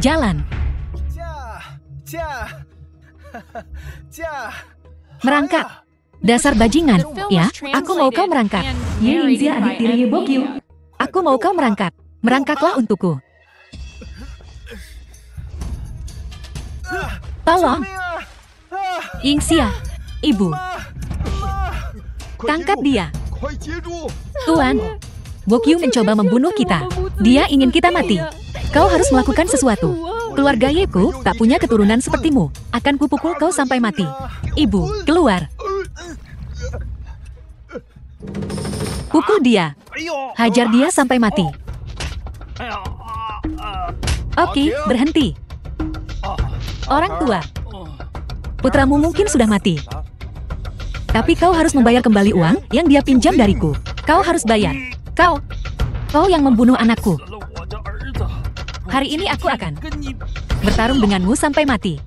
Jalan. Merangkak. Dasar bajingan. Ya, aku mau kau merangkak. Yinxia adik tiri Bokyu. Aku mau kau merangkak. Merangkaklah untukku. Tolong. Yinxia, ibu. Tangkap dia. Tuan, Bokyu mencoba membunuh kita. Dia ingin kita mati. Kau harus melakukan sesuatu. Keluarga Yeku tak punya keturunan sepertimu. Akan kupukul kau sampai mati. Ibu, keluar. Pukul dia. Hajar dia sampai mati. Oke, berhenti. Orang tua. Putramu mungkin sudah mati. Tapi kau harus membayar kembali uang yang dia pinjam dariku. Kau harus bayar. Kau yang membunuh anakku. Hari ini aku akan bertarung denganmu sampai mati.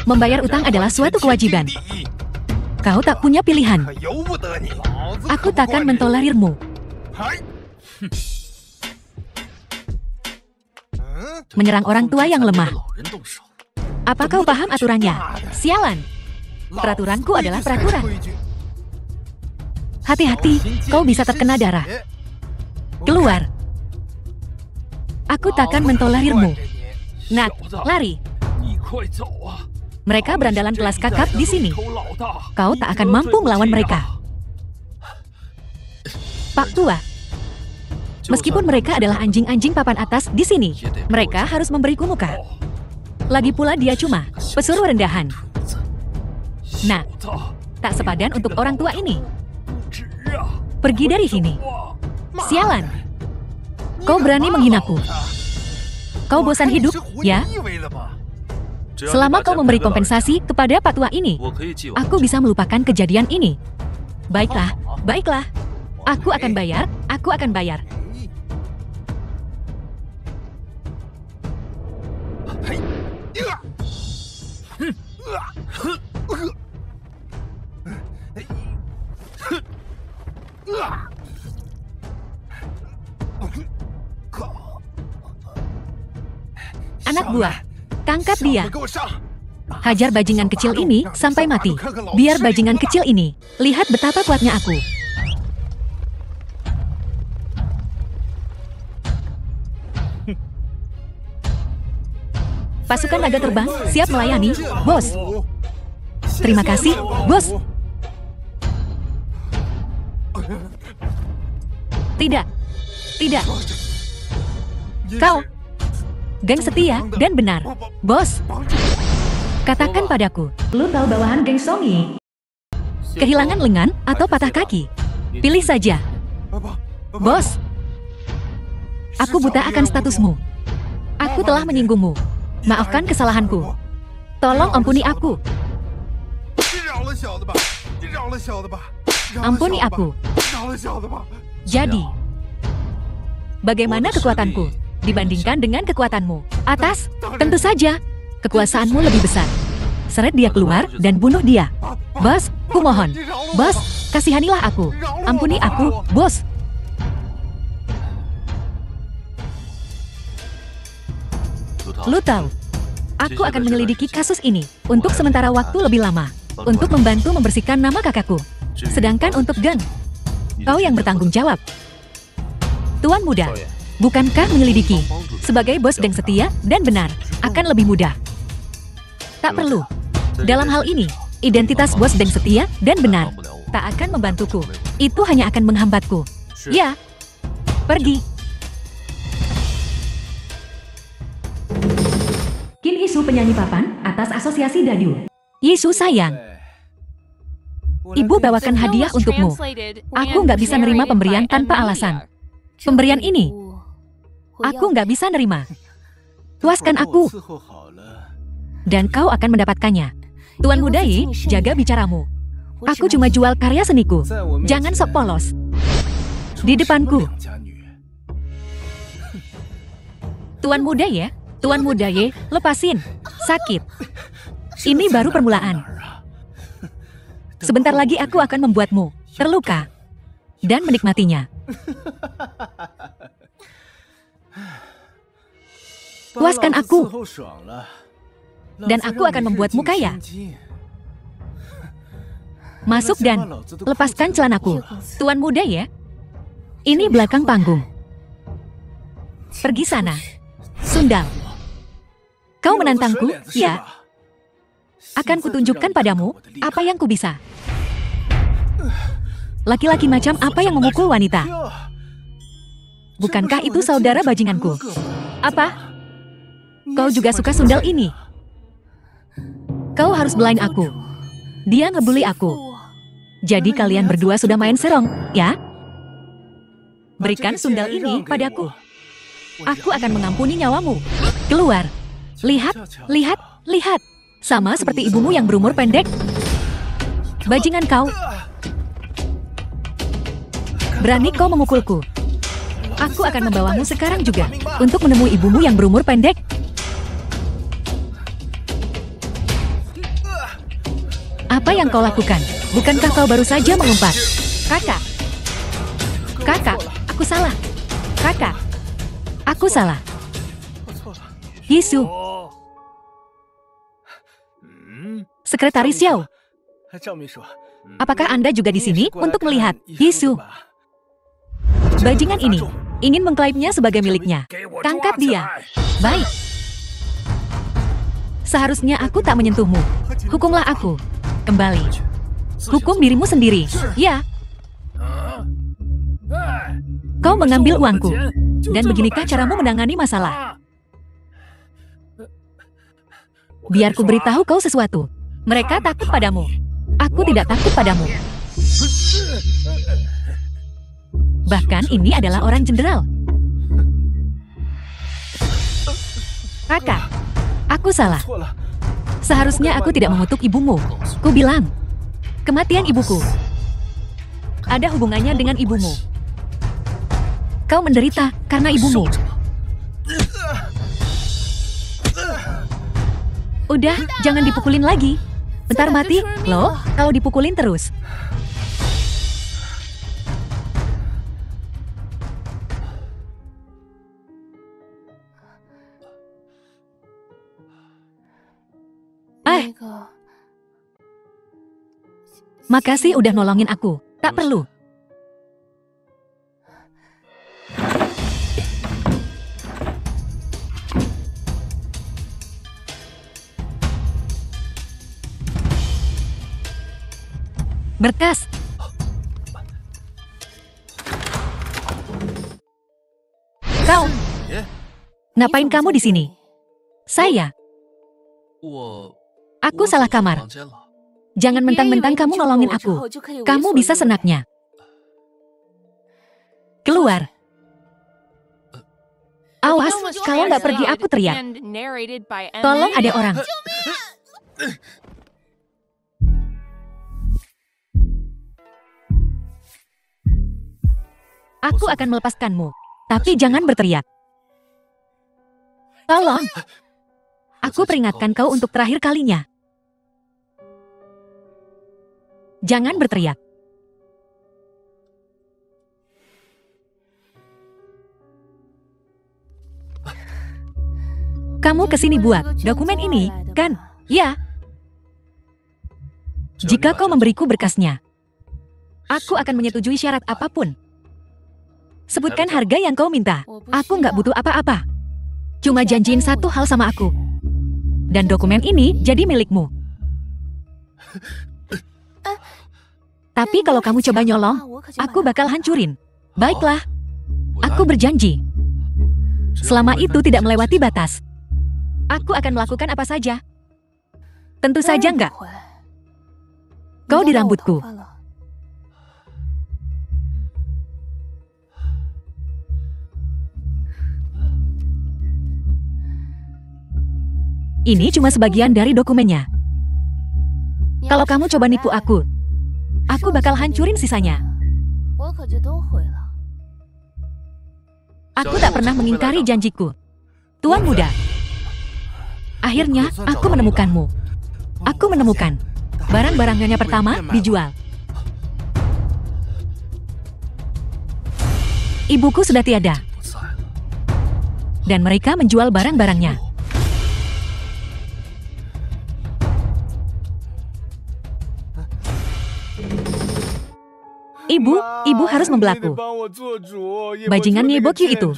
Membayar utang adalah suatu kewajiban. Kau tak punya pilihan. Aku takkan mentolerirmu. Menyerang orang tua yang lemah. Apa kau paham aturannya? Sialan. Peraturanku adalah peraturan. Hati-hati, kau bisa terkena darah. Keluar. Aku takkan mentolerirmu. Nak, lari. Mereka berandalan kelas kakap di sini. Kau tak akan mampu melawan mereka. Pak Tua. Meskipun mereka adalah anjing-anjing papan atas di sini, mereka harus memberiku muka. Lagi pula dia cuma pesuruh rendahan. Nah, tak sepadan untuk orang tua ini. Pergi dari sini. Sialan. Kau berani menghinaku. Kau bosan hidup, ya? Selama kau memberi kompensasi kepada Pak Tua ini, aku bisa melupakan kejadian ini. Baiklah, baiklah. Aku akan bayar, aku akan bayar. Anak buah, tangkap dia. Hajar bajingan kecil ini sampai mati. Biar bajingan kecil ini lihat betapa kuatnya aku. Pasukan naga terbang siap melayani, bos. Terima kasih, bos. Tidak, tidak. Kau geng setia dan benar, bos. Katakan padaku, Lu tahu bawahan geng Songi? kehilangan lengan atau patah kaki? Pilih saja, bos. Aku buta akan statusmu. Aku telah menyinggungmu. Maafkan kesalahanku. Tolong ampuni aku. Ampuni aku. Jadi, bagaimana kekuatanku dibandingkan dengan kekuatanmu? Atas, tentu saja, kekuasaanmu lebih besar. Seret dia keluar dan bunuh dia. Bos, kumohon. Bos, kasihanilah aku. Ampuni aku, bos. Lu tahu, aku akan menyelidiki kasus ini untuk sementara waktu lebih lama, untuk membantu membersihkan nama kakakku. Sedangkan untuk Gen, kau yang bertanggung jawab. Tuan muda, bukankah menyelidiki sebagai bos geng setia dan benar akan lebih mudah? Tak perlu. Dalam hal ini, identitas bos geng setia dan benar tak akan membantuku. Itu hanya akan menghambatku. Ya, pergi. Kim Isu penyanyi papan atas asosiasi Dadu. Yisu sayang, ibu bawakan hadiah untukmu. Aku nggak bisa nerima pemberian tanpa alasan. Pemberian ini, aku nggak bisa nerima. Puaskan aku, dan kau akan mendapatkannya. Tuan muda Yi, jaga bicaramu. Aku cuma jual karya seniku. Jangan sok polos. Di depanku. Tuan muda ya, Tuan muda Ye, lepasin. Sakit. Ini baru permulaan. Sebentar lagi aku akan membuatmu terluka dan menikmatinya. Puaskan aku. Dan aku akan membuatmu kaya. Masuk dan lepaskan celanaku. Tuan muda ya? Ini belakang panggung. Pergi sana. Sundal. Kau menantangku, ya? Akan kutunjukkan padamu apa yang ku bisa. Laki-laki macam apa yang memukul wanita? Bukankah itu saudara bajinganku? Apa? Kau juga suka sundal ini? Kau harus belain aku. Dia ngebully aku. Jadi kalian berdua sudah main serong, ya? Berikan sundal ini padaku. Aku akan mengampuni nyawamu. Keluar. Lihat, lihat, lihat. Sama seperti ibumu yang berumur pendek. Bajingan kau. Berani kau memukulku. Aku akan membawamu sekarang juga untuk menemui ibumu yang berumur pendek. Apa yang kau lakukan? Bukankah kau baru saja mengumpat? Kakak. Kakak, aku salah. Kakak. Aku salah. Yisu. Sekretaris Xiao. Apakah Anda juga di sini untuk melihat Yisu? Bajingan ini ingin mengklaimnya sebagai miliknya. Tangkap dia. Baik. Seharusnya aku tak menyentuhmu. Hukumlah aku. Kembali. Hukum dirimu sendiri. Ya. Kau mengambil uangku. Dan beginikah caramu menangani masalah? Biar ku beritahu kau sesuatu. Mereka takut padamu. Aku tidak takut padamu. Bahkan ini adalah orang jenderal. Kakak, aku salah. Seharusnya aku tidak mengutuk ibumu. Ku bilang, kematian ibuku ada hubungannya dengan ibumu. Kau menderita karena ibumu. Udah, jangan dipukulin lagi. Bentar mati, loh, kalau dipukulin terus. Makasih udah nolongin aku. Tak perlu. Berkas. Kau. Ngapain kamu di sini? Saya. Aku salah kamar. Jangan mentang-mentang kamu nolongin aku. Kamu bisa senaknya. Keluar. Awas, kalau nggak pergi aku teriak. Tolong ada orang. Aku akan melepaskanmu. Tapi jangan berteriak. Tolong. Aku peringatkan kau untuk terakhir kalinya. Jangan berteriak. Kamu kesini buat dokumen ini, kan? Ya. Jika kau memberiku berkasnya, aku akan menyetujui syarat apapun. Sebutkan harga yang kau minta. Aku nggak butuh apa-apa. Cuma janjiin satu hal sama aku. Dan dokumen ini jadi milikmu. Tapi kalau kamu coba nyolong, aku bakal hancurin. Baiklah. Aku berjanji. Selama itu tidak melewati batas. Aku akan melakukan apa saja. Tentu saja enggak. Kau di rambutku. Ini cuma sebagian dari dokumennya. Kalau kamu coba nipu aku bakal hancurin sisanya. Aku tak pernah mengingkari janjiku. Tuan muda. Akhirnya, aku menemukanmu. Aku menemukan. Barang-barang Nyonya pertama dijual. Ibuku sudah tiada. dan mereka menjual barang-barangnya. Ibu harus membelaku. Bajingan Ye Bokyu itu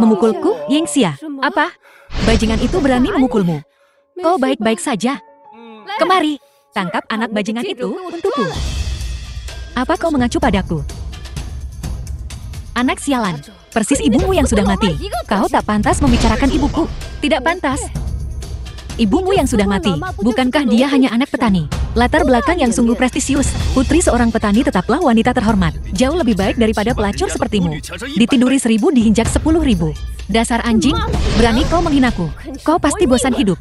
memukulku, Yingxia. Apa? Bajingan itu berani memukulmu? Kau baik-baik saja? Kemari, tangkap anak bajingan itu untukku. Apa kau mengacu padaku? Anak sialan, persis ibumu yang sudah mati. Kau tak pantas membicarakan ibuku. Tidak pantas. Ibumu yang sudah mati, bukankah dia hanya anak petani? Latar belakang yang sungguh prestisius. Putri seorang petani tetaplah wanita terhormat. Jauh lebih baik daripada pelacur sepertimu. Ditiduri 1000, diinjak 10.000. Dasar anjing, berani kau menghinaku. Kau pasti bosan hidup.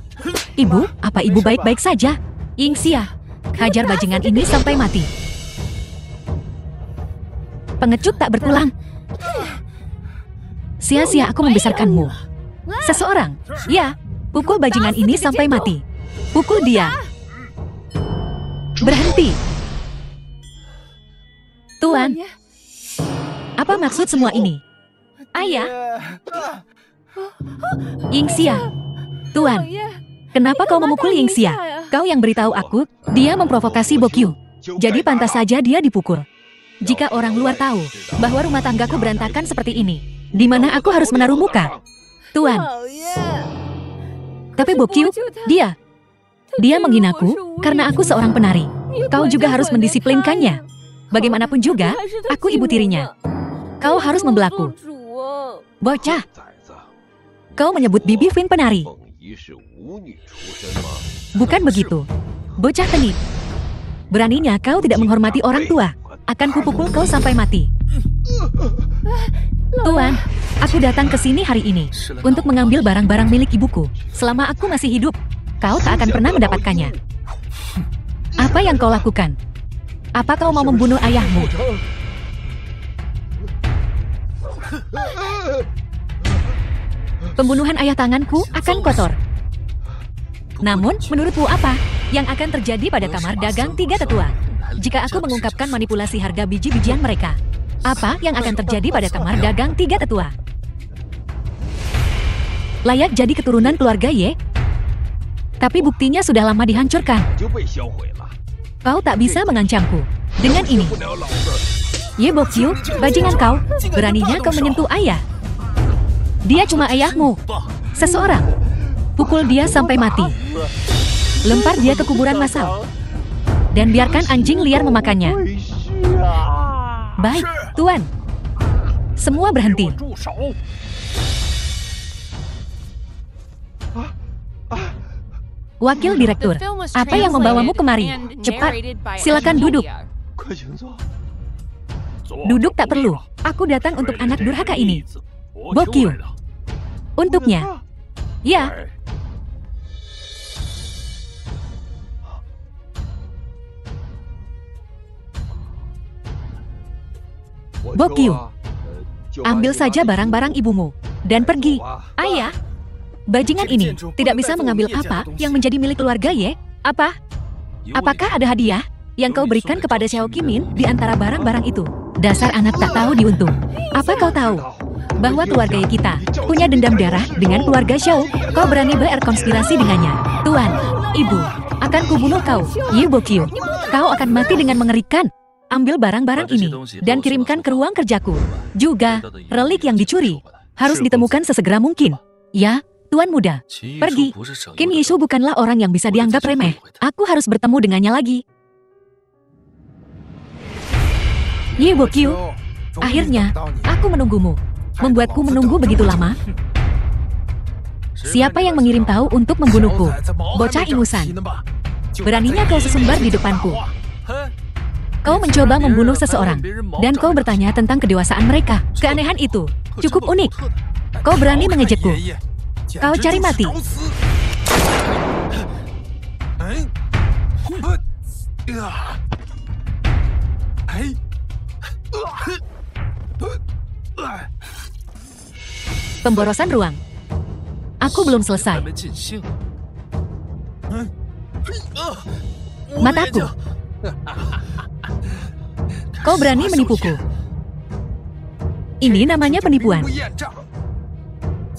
Ibu, apa ibu baik-baik saja? Yingxia, hajar bajingan ini sampai mati. Pengecut tak bertulang. Sia-sia aku membesarkanmu. Seseorang, ya, pukul bajingan ini sampai mati. Pukul dia. Berhenti. Tuan, apa maksud semua ini? Ayah. Yingxia. Tuan, kenapa kau memukul Yingxia? Kau yang beritahu aku, dia memprovokasi Bokyu. Jadi pantas saja dia dipukul. Jika orang luar tahu bahwa rumah tanggaku berantakan seperti ini, di mana aku harus menaruh muka? Tuan. Tapi Bokyu, dia menghinaku karena aku seorang penari. Kau juga harus mendisiplinkannya. Bagaimanapun juga, aku ibu tirinya. Kau harus membelaku. Bocah, kau menyebut Bibi Fin penari. Bukan begitu. Bocah tenit. Beraninya kau tidak menghormati orang tua. Akan kupukul kau sampai mati. Tuan, aku datang ke sini hari ini untuk mengambil barang-barang milik ibuku. Selama aku masih hidup, kau tak akan pernah mendapatkannya. Apa yang kau lakukan? Apa kau mau membunuh ayahmu? Pembunuhan ayah tanganku akan kotor. Namun, menurutmu apa yang akan terjadi pada kamar dagang tiga tetua? Jika aku mengungkapkan manipulasi harga biji-bijian mereka, apa yang akan terjadi pada kamar dagang tiga tetua? Layak jadi keturunan keluarga Ye? Tapi buktinya sudah lama dihancurkan. Kau tak bisa mengancamku dengan ini. Ye Bokyu, bajingan kau, beraninya kau menyentuh ayah. Dia cuma ayahmu. Seseorang. Pukul dia sampai mati. Lempar dia ke kuburan massal. Dan biarkan anjing liar memakannya. Baik, Tuan. Semua berhenti. Wakil Direktur, apa yang membawamu kemari? Cepat, silakan duduk. Duduk tak perlu. Aku datang untuk anak durhaka ini. Bokyu. Untuknya. Ya. Bokyu, ambil saja barang-barang ibumu dan pergi. Ayah, bajingan ini tidak bisa mengambil apa yang menjadi milik keluarga Ye. Apa? Apakah ada hadiah yang kau berikan kepada Xiao Qimin di antara barang-barang itu? Dasar anak tak tahu diuntung. Apa kau tahu bahwa keluarga Ye kita punya dendam darah dengan keluarga Xiao? Kau berani berkonspirasi dengannya. Tuan, ibu akan kubunuh kau, Ye Bokyu. Kau akan mati dengan mengerikan. Ambil barang-barang ini dan kirimkan ke ruang kerjaku. Juga, relik yang dicuri harus ditemukan sesegera mungkin. Ya, Tuan Muda, pergi. Qin Yishu bukanlah orang yang bisa dianggap remeh. Aku harus bertemu dengannya lagi. Ye Bokyu, akhirnya aku menunggumu. Membuatku menunggu begitu lama. Siapa yang mengirim tahu untuk membunuhku? Bocah ingusan. Beraninya kau sesumbar di depanku. Kau mencoba membunuh seseorang, dan kau bertanya tentang kedewasaan mereka. Keanehan itu cukup unik. Kau berani mengejekku. Kau cari mati. Pemborosan ruang. Aku belum selesai. Mataku. Kau berani menipuku. Ini namanya penipuan.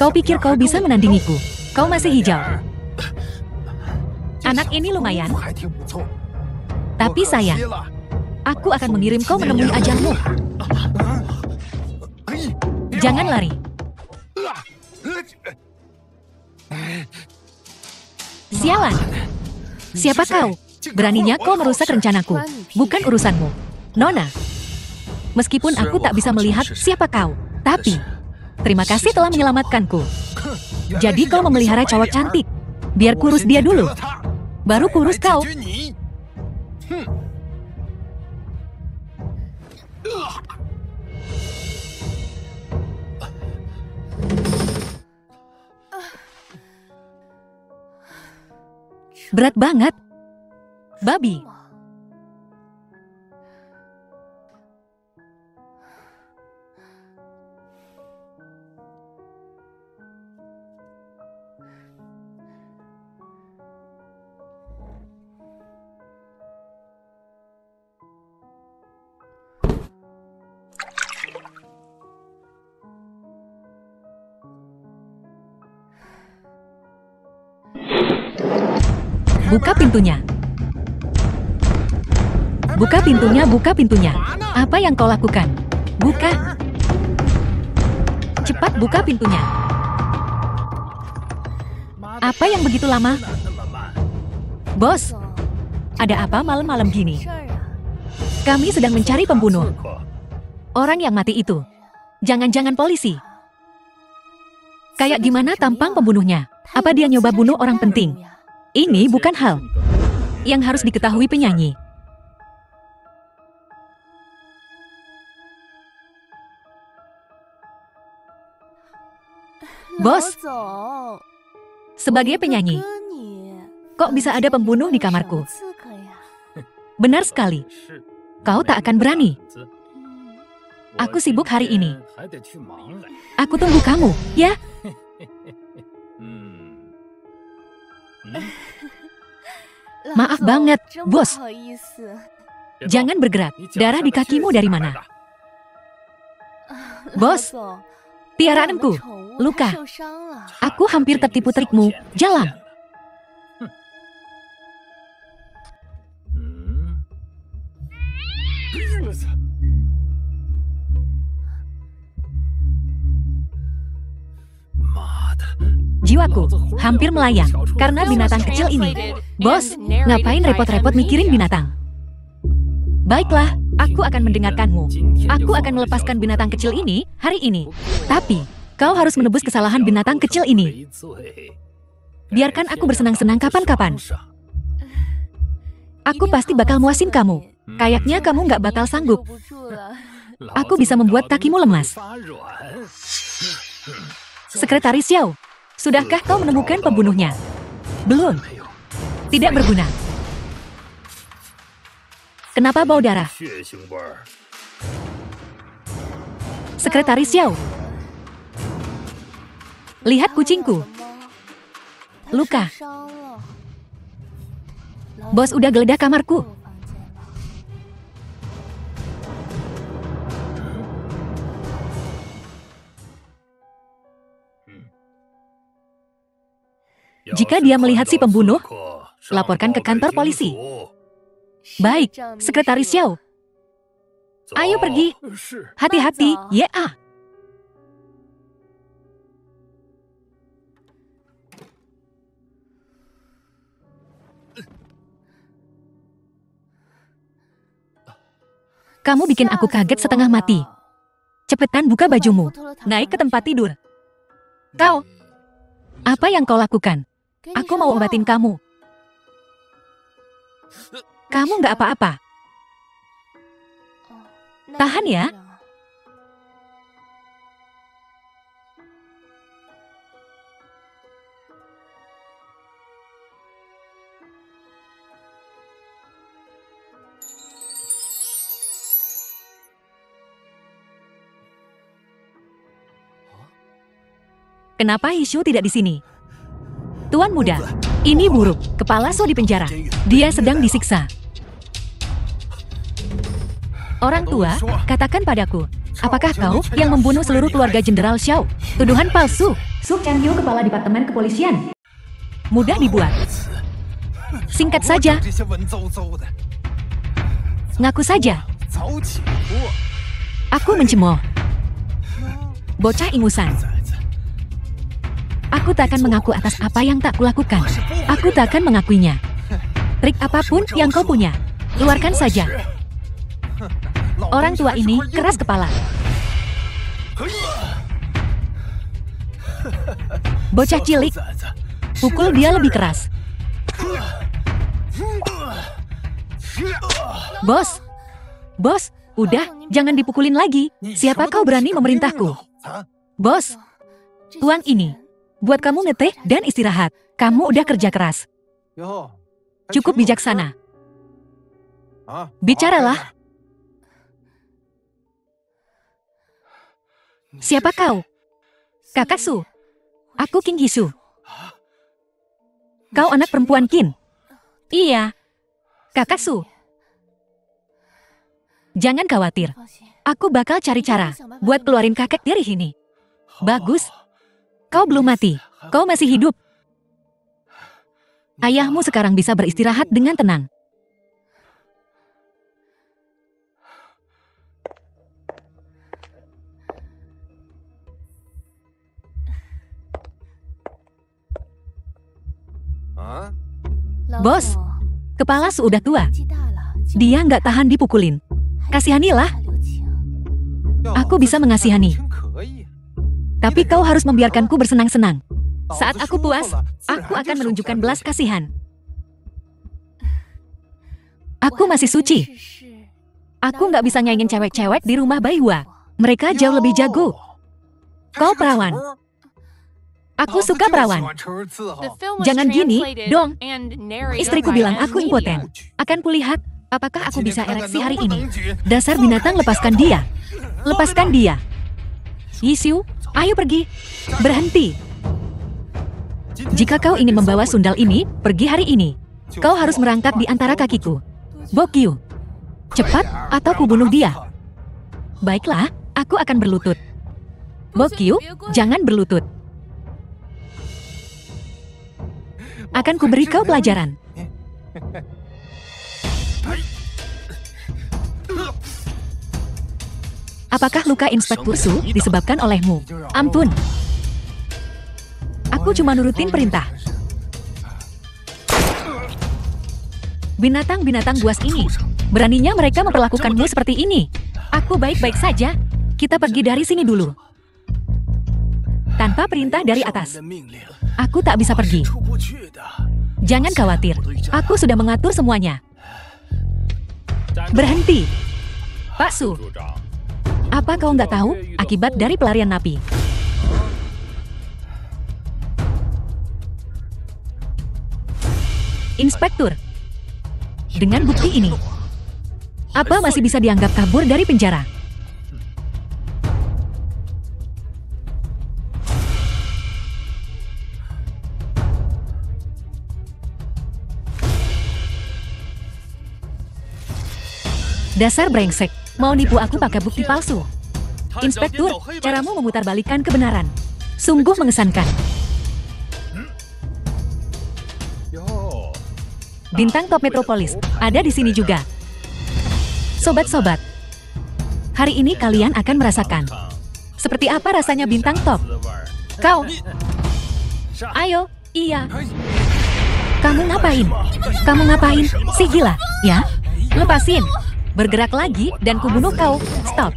Kau pikir kau bisa menandingiku? Kau masih hijau. Anak ini lumayan. Tapi sayang, aku akan mengirim kau menemui ajalmu. Jangan lari. Sialan. Siapa kau? Beraninya kau merusak rencanaku. Bukan urusanmu. Nona. Meskipun aku tak bisa melihat siapa kau, tapi terima kasih telah menyelamatkanku. Jadi kau memelihara cowok cantik. Biar kurus dia dulu. Baru kurus kau. Berat banget. Babi. Buka pintunya. Buka pintunya, buka pintunya. Apa yang kau lakukan? Buka. Cepat buka pintunya. Apa yang begitu lama? Bos, ada apa malam-malam gini? Kami sedang mencari pembunuh. Orang yang mati itu. Jangan-jangan polisi. Kayak gimana tampang pembunuhnya? Apa dia nyoba bunuh orang penting? Ini bukan hal yang harus diketahui penyanyi. Bos, sebagai penyanyi, kok bisa ada pembunuh di kamarku? Benar sekali. Kau tak akan berani. Aku sibuk hari ini. Aku tunggu kamu, ya? Maaf banget, bos. Jangan bergerak. Darah di kakimu dari mana? Bos, piaraanku, luka. Aku hampir tertipu trikmu. Jalan. Jiwaku hampir melayang karena binatang kecil ini. Bos, ngapain repot-repot mikirin binatang? Baiklah, aku akan mendengarkanmu. Aku akan melepaskan binatang kecil ini hari ini. Tapi, kau harus menebus kesalahan binatang kecil ini. Biarkan aku bersenang-senang kapan-kapan. Aku pasti bakal muasin kamu. Kayaknya kamu nggak bakal sanggup. Aku bisa membuat kakimu lemas. Sekretaris Xiao, sudahkah kau menemukan pembunuhnya? Belum. Tidak berguna. Kenapa bau darah? Sekretaris Xiao. Lihat kucingku. Luka. Bos udah geledah kamarku. Jika dia melihat si pembunuh, laporkan ke kantor polisi. Baik, Sekretaris Xiao. Ayo pergi. Hati-hati, ya. Kamu bikin aku kaget setengah mati. Cepetan buka bajumu. Naik ke tempat tidur. Kau. Apa yang kau lakukan? Aku mau obatin kamu. Kamu nggak apa-apa. Tahan ya. Kenapa Hishu tidak di sini? Tuan muda, ini buruk. Kepala Su di penjara. Dia sedang disiksa. Orang tua, katakan padaku, apakah kau yang membunuh seluruh keluarga Jenderal Xiao? Tuduhan palsu. Su Changyu, Kepala Departemen Kepolisian. Mudah dibuat. Singkat saja. Ngaku saja. Aku mencemooh. Bocah ingusan. Aku tak akan mengaku atas apa yang tak kulakukan. Aku tak akan mengakuinya. Trik apapun yang kau punya, keluarkan saja. Orang tua ini keras kepala. Bocah cilik, pukul dia lebih keras. Bos, udah, jangan dipukulin lagi. Siapa kau berani memerintahku? Bos, tuang ini, buat kamu ngeteh dan istirahat. Kamu udah kerja keras. Cukup bijaksana. Bicaralah. Siapa kau? Kakak Su. Aku King Hisu. Kau anak perempuan Qin? Iya. Kakak Su. Jangan khawatir. Aku bakal cari cara buat keluarin kakek dari sini. Bagus. Kau belum mati. Kau masih hidup. Ayahmu sekarang bisa beristirahat dengan tenang. Bos, kepala Su udah tua. Dia nggak tahan dipukulin. Kasihanilah. Aku bisa mengasihani. Tapi kau harus membiarkanku bersenang-senang. Saat aku puas, aku akan menunjukkan belas kasihan. Aku masih suci. Aku nggak bisa nyaingin cewek-cewek di rumah Baiwa. Mereka jauh lebih jago. Kau perawan. Aku suka perawan. Jangan gini, dong. Istriku bilang aku impoten. Akan kulihat apakah aku bisa ereksi hari ini. Dasar binatang, lepaskan dia. Lepaskan dia. Yisiu, ayo pergi. Berhenti. Jika kau ingin membawa sundal ini, pergi hari ini. Kau harus merangkak di antara kakiku. Bokyu. Cepat, atau kubunuh dia. Baiklah, aku akan berlutut. Bokyu, jangan berlutut. Akan kuberi kau pelajaran. Apakah luka Inspektur Su disebabkan olehmu? Ampun. Aku cuma nurutin perintah. Binatang-binatang buas ini. Beraninya mereka memperlakukanmu seperti ini. Aku baik-baik saja. Kita pergi dari sini dulu. Tanpa perintah dari atas. Aku tak bisa pergi. Jangan khawatir. Aku sudah mengatur semuanya. Berhenti. Pak Su. Apa kau nggak tahu akibat dari pelarian napi? Inspektur. Dengan bukti ini, apa masih bisa dianggap kabur dari penjara? Dasar brengsek, mau nipu aku pakai bukti palsu. Inspektur, caramu memutarbalikkan kebenaran. Sungguh mengesankan. Bintang top Metropolis, ada di sini juga. Sobat-sobat, hari ini kalian akan merasakan seperti apa rasanya bintang top. Kau, ayo, iya. Kamu ngapain? Kamu ngapain? Si gila, ya? Lepasin. Bergerak lagi dan kubunuh kau. Stop.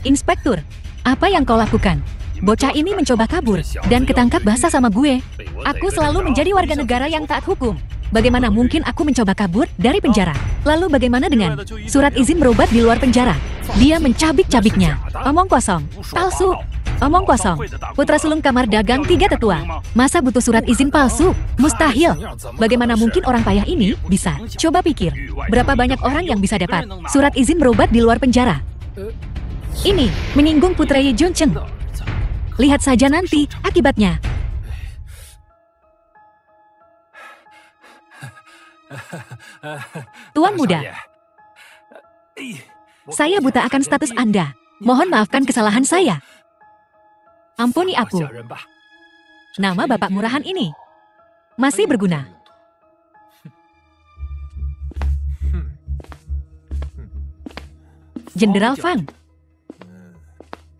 Inspektur, apa yang kau lakukan? Bocah ini mencoba kabur dan ketangkap basah sama gue. Aku selalu menjadi warga negara yang taat hukum. Bagaimana mungkin aku mencoba kabur dari penjara? Lalu bagaimana dengan surat izin berobat di luar penjara? Dia mencabik-cabiknya. Omong kosong. Palsu. Omong kosong. Putra sulung kamar dagang 3 tetua. Masa butuh surat izin palsu? Mustahil. Bagaimana mungkin orang payah ini bisa? Coba pikir. Berapa banyak orang yang bisa dapat surat izin berobat di luar penjara? Ini menyinggung Putra Ye Juncheng. Lihat saja nanti akibatnya. Tuan muda, saya buta akan status Anda. Mohon maafkan kesalahan saya. Ampuni aku. Nama bapak murahan ini masih berguna. Jenderal Fang.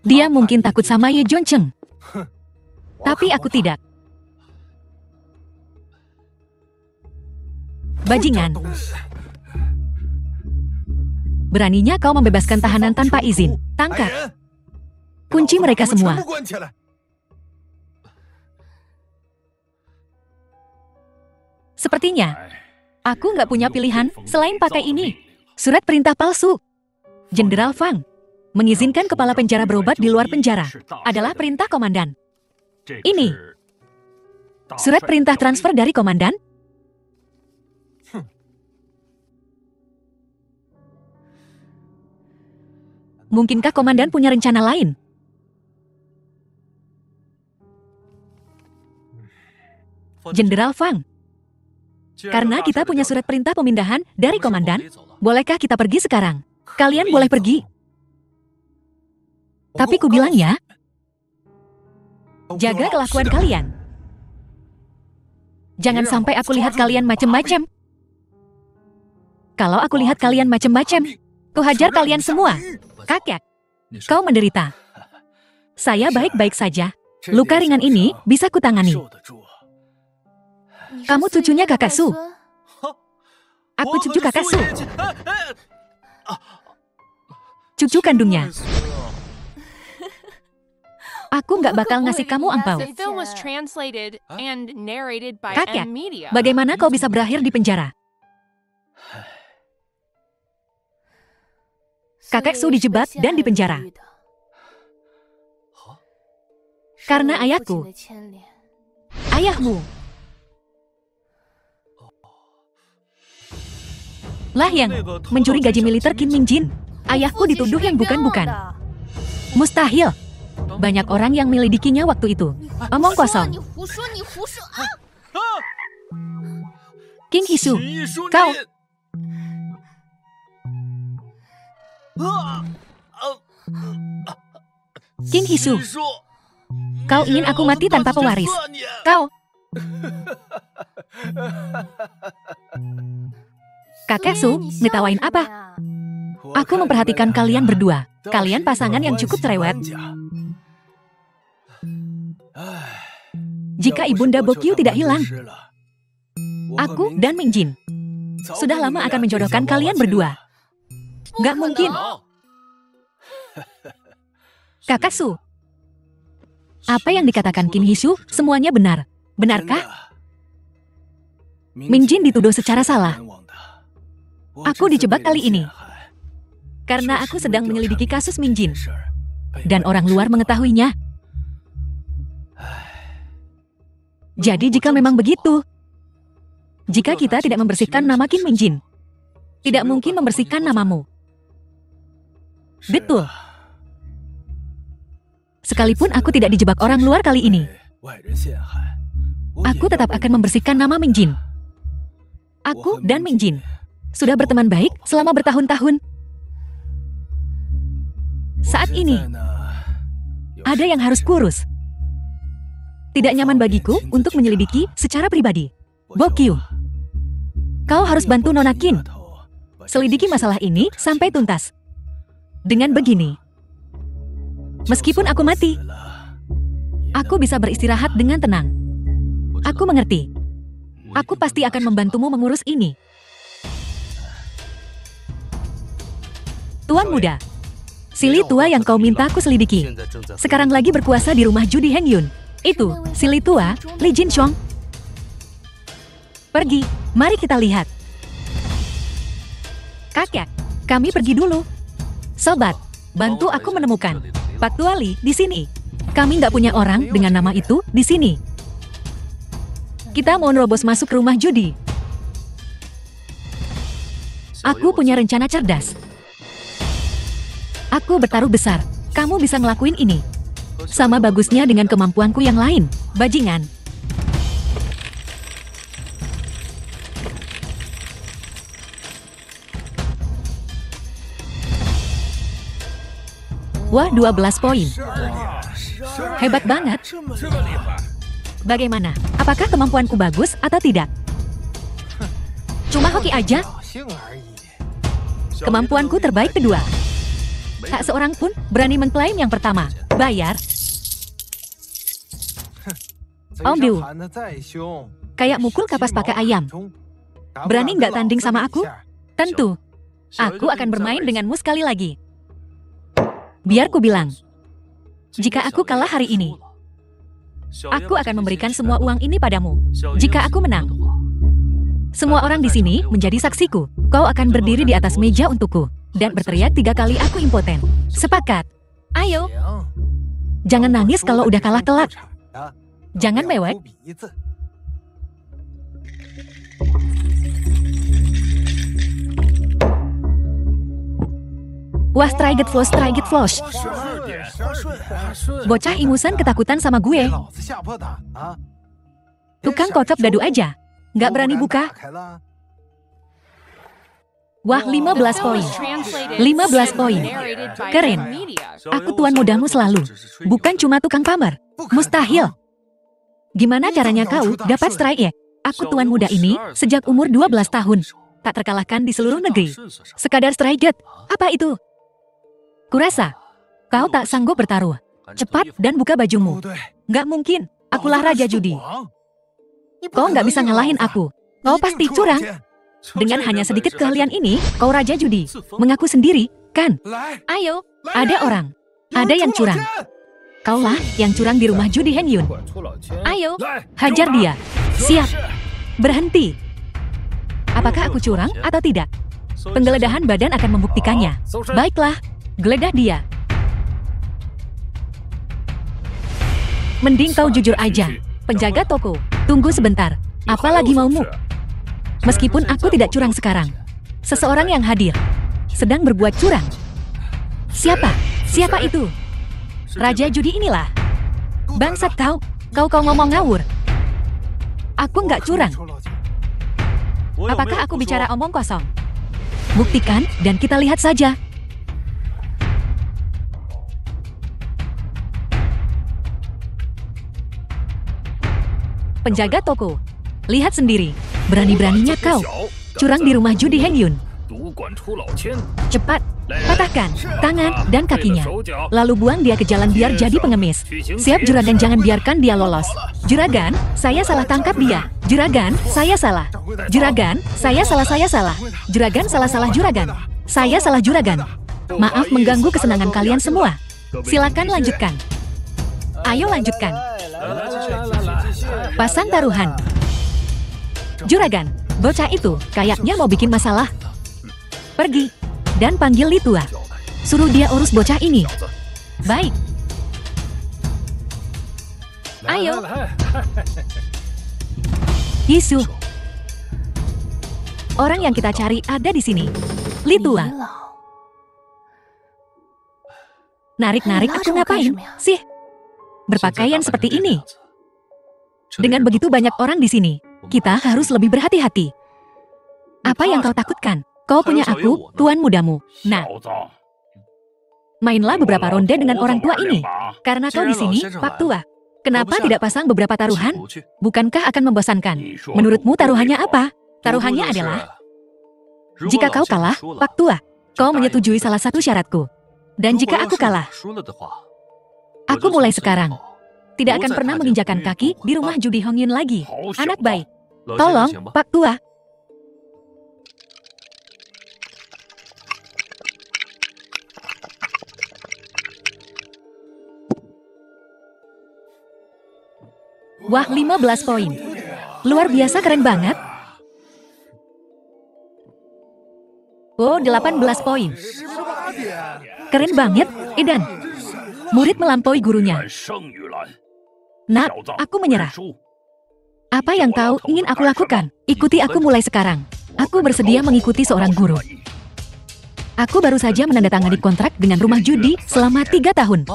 Dia mungkin takut sama Ye Juncheng. Tapi aku tidak. Bajingan. Beraninya kau membebaskan tahanan tanpa izin. Tangkap. Kunci mereka semua. Sepertinya, aku nggak punya pilihan selain pakai ini. Surat perintah palsu. Jenderal Fang mengizinkan kepala penjara berobat di luar penjara adalah perintah komandan. Ini surat perintah transfer dari komandan. Mungkinkah komandan punya rencana lain? Jenderal Fang, karena kita punya surat perintah pemindahan dari komandan, bolehkah kita pergi sekarang? Kalian boleh pergi. Tapi ku bilang ya, jaga kelakuan kalian. Jangan sampai aku lihat kalian macem-macem. Kalau aku lihat kalian macem-macem, ku hajar kalian semua. Kakek, kau menderita. Saya baik-baik saja. Luka ringan ini bisa kutangani. Kamu cucunya Kakak Su. Aku cucu Kakak Su. Cucu kandungnya. Aku nggak bakal ngasih kamu ampau. Kakek, bagaimana kau bisa berakhir di penjara? Kakek Su dijebat dan dipenjara. Karena ayahku. Ayahmu. Lah yang mencuri gaji militer Kim Min Jin. Ayahku dituduh yang bukan-bukan. Mustahil. Banyak orang yang menyelidikinya waktu itu. Omong kosong. King Hisu, kau. King Hisu, kau ingin aku mati tanpa pewaris. Kau. Kakek Su, ngetawain apa? Aku memperhatikan kalian berdua. Kalian pasangan yang cukup cerewet. Jika Ibunda Bokyu tidak hilang, aku dan Ming Jin sudah lama akan menjodohkan kalian berdua. Gak mungkin. Kakak Su, apa yang dikatakan Qin Hisu semuanya benar. Benarkah? Ming Jin dituduh secara salah. Aku dijebak kali ini karena aku sedang menyelidiki kasus Ming Jin dan orang luar mengetahuinya. Jadi jika memang begitu, jika kita tidak membersihkan nama Kim Min Jin, tidak mungkin membersihkan namamu. Betul. Sekalipun aku tidak dijebak orang luar kali ini, aku tetap akan membersihkan nama Ming Jin. Aku dan Ming Jin sudah berteman baik selama bertahun-tahun. Saat ini, ada yang harus kurus. Tidak nyaman bagiku untuk menyelidiki secara pribadi. Bokyu, kau harus bantu Nona Qin selidiki masalah ini sampai tuntas. Dengan begini, meskipun aku mati, aku bisa beristirahat dengan tenang. Aku mengerti. Aku pasti akan membantumu mengurus ini. Tuan muda, Sili tua yang kau minta aku selidiki sekarang lagi berkuasa di rumah judi Heng Yun. Itu, Sili tua, Li Jinchong. Pergi, mari kita lihat. Kakek, kami pergi dulu. Sobat, bantu aku menemukan Pak Tuali di sini. Kami nggak punya orang dengan nama itu di sini. Kita mau nerobos masuk rumah judi. Aku punya rencana cerdas. Aku bertaruh besar. Kamu bisa ngelakuin ini. Sama bagusnya dengan kemampuanku yang lain, bajingan. Wah, 12 poin. Hebat banget. Bagaimana? Apakah kemampuanku bagus atau tidak? Cuma hoki aja. Kemampuanku terbaik kedua. Tak seorang pun berani mengklaim yang pertama. Bayar. Om Biu. Kayak mukul kapas pakai ayam. Berani nggak tanding sama aku? Tentu. Aku akan bermain denganmu sekali lagi. Biar ku bilang. Jika aku kalah hari ini, aku akan memberikan semua uang ini padamu. Jika aku menang, semua orang di sini menjadi saksiku. Kau akan berdiri di atas meja untukku dan berteriak 3 kali aku impoten. Sepakat? Ayo. Jangan nangis kalau udah kalah telak. Jangan mewek. Wah, strike it flush. Bocah ingusan ketakutan sama gue. Tukang kocok dadu aja. Nggak berani buka. Wah, 15 poin. 15 poin. Keren. Aku tuan mudamu selalu. Bukan cuma tukang pamer. Mustahil. Gimana caranya kau dapat strike ya? Aku tuan muda ini sejak umur 12 tahun. Tak terkalahkan di seluruh negeri. Sekadar strike it. Apa itu? Kurasa, kau tak sanggup bertaruh. Cepat dan buka bajumu. Nggak mungkin, akulah raja judi. Kau nggak bisa ngalahin aku. Kau pasti curang. Dengan hanya sedikit keahlian ini, kau raja judi. Mengaku sendiri, kan? Ayo, ada orang. Ada yang curang. Kaulah yang curang di rumah judi Heng Yun. Ayo, hajar dia. Siap. Berhenti. Apakah aku curang atau tidak? Penggeledahan badan akan membuktikannya. Baiklah. Geledah dia. Mending kau jujur aja. Penjaga toko, tunggu sebentar. Apa lagi maumu? Meskipun aku tidak curang sekarang, seseorang yang hadir sedang berbuat curang. Siapa? Siapa itu? Raja judi inilah. Bangsat kau. Kau ngomong ngawur. Aku nggak curang. Apakah aku bicara omong kosong? Buktikan dan kita lihat saja. Penjaga toko, lihat sendiri. Berani-beraninya kau curang di rumah judi Heng Yun. Cepat, patahkan tangan dan kakinya. Lalu buang dia ke jalan biar jadi pengemis. Siap juragan, jangan biarkan dia lolos. Juragan, saya salah tangkap dia. Juragan, saya salah. Juragan, saya salah. Juragan, salah juragan. Saya salah juragan. Maaf mengganggu kesenangan kalian semua. Silakan lanjutkan. Ayo lanjutkan. Pasang taruhan. Juragan, bocah itu kayaknya mau bikin masalah. Pergi dan panggil Litua. Suruh dia urus bocah ini. Baik. Ayo. Yisu. Orang yang kita cari ada di sini. Litua. Narik-narik aku ngapain sih? Berpakaian seperti ini. Dengan begitu banyak orang di sini, kita harus lebih berhati-hati. Apa yang kau takutkan? Kau punya aku, tuan mudamu. Nah, mainlah beberapa ronde dengan orang tua ini. Karena kau di sini, Pak Tua. Kenapa tidak pasang beberapa taruhan? Bukankah akan membosankan? Menurutmu taruhannya apa? Taruhannya adalah, jika kau kalah, Pak Tua, kau menyetujui salah satu syaratku. Dan jika aku kalah, aku mulai sekarang tidak akan pernah menginjakan kaki di rumah judi Hong Yun lagi. Anak baik. Tolong, Pak Tua. Wah, 15 poin. Luar biasa, keren banget. Oh, 18 poin. Keren banget, Edan. Murid melampaui gurunya. Nak, aku menyerah. Apa yang kau ingin aku lakukan? Ikuti aku mulai sekarang. Aku bersedia mengikuti seorang guru. Aku baru saja menandatangani kontrak dengan rumah judi selama 3 tahun.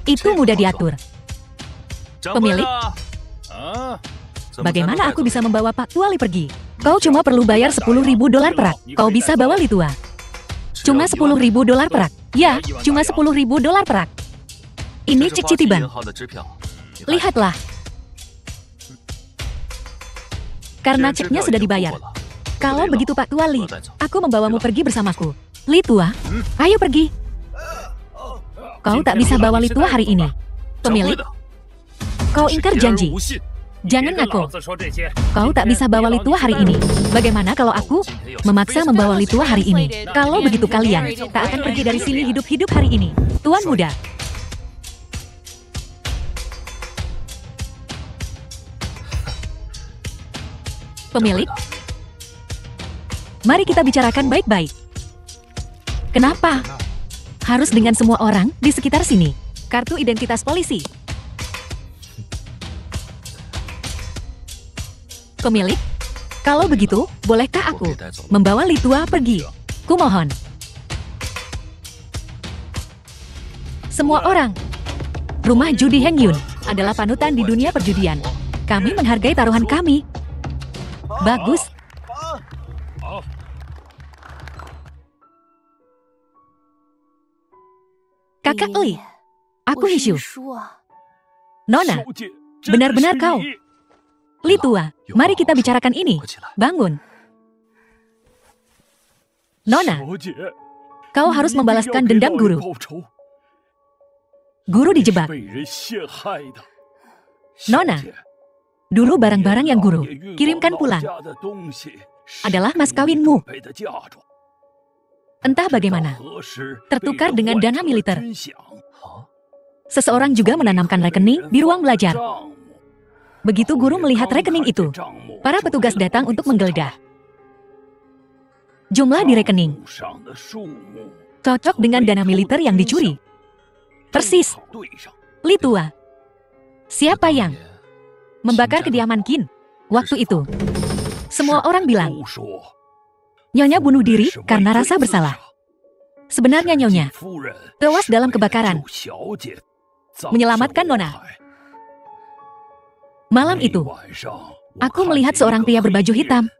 Itu mudah diatur. Pemilik, bagaimana aku bisa membawa Pak Tuali pergi? Kau cuma perlu bayar $10.000 perak. Kau bisa bawa Litua. Cuma $10.000 perak. Ya, cuma $10.000 perak. Ini cik citiban. Lihatlah. karena ceknya sudah dibayar. Kalau begitu Pak Tua Li, aku membawamu pergi bersamaku. Li Tua, ayo pergi. Kau tak bisa bawa Li Tua hari ini. Pemilik, kau ingkar janji. Jangan ngaku. Kau tak bisa bawa Li Tua hari ini. Bagaimana kalau aku memaksa membawa Li Tua hari ini? Kalau begitu kalian tak akan pergi dari sini hidup-hidup hari ini. Tuan muda. Pemilik, mari kita bicarakan baik-baik. Kenapa harus dengan semua orang di sekitar sini? Kartu identitas polisi. Pemilik, kalau begitu, bolehkah aku membawa Li Tua pergi? Kumohon. Semua orang, rumah judi Heng Yun adalah panutan di dunia perjudian. Kami menghargai taruhan kami. Bagus. Kakak Li, aku Hishu. Nona, benar-benar kau. Li Tua, mari kita bicarakan ini. Bangun. Nona, kau harus membalaskan dendam guru. Guru dijebak. Nona, dulu barang-barang yang guru kirimkan pulang adalah mas kawinmu. Entah bagaimana, tertukar dengan dana militer. Seseorang juga menanamkan rekening di ruang belajar. Begitu guru melihat rekening itu, para petugas datang untuk menggeledah. Jumlah di rekening cocok dengan dana militer yang dicuri. Persis. Li Tua, siapa yang membakar kediaman Qin waktu itu? Semua orang bilang Nyonya bunuh diri karena rasa bersalah. Sebenarnya Nyonya tewas dalam kebakaran, menyelamatkan Nona. Malam itu, aku melihat seorang pria berbaju hitam.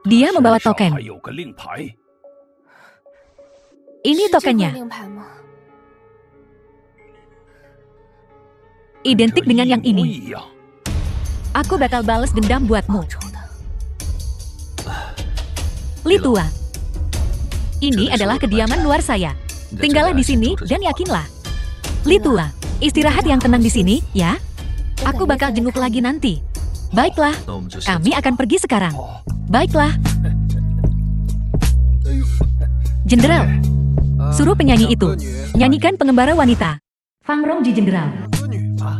Dia membawa token. Ini tokennya. Identik dengan yang ini. Aku bakal balas dendam buatmu. Li Tua, ini adalah kediaman luar saya. Tinggallah di sini dan yakinlah. Li Tua, istirahat yang tenang di sini, ya. Aku bakal jenguk lagi nanti. Baiklah, kami akan pergi sekarang. Baiklah. Jenderal, suruh penyanyi itu nyanyikan pengembara wanita. Fang Rongji Jenderal.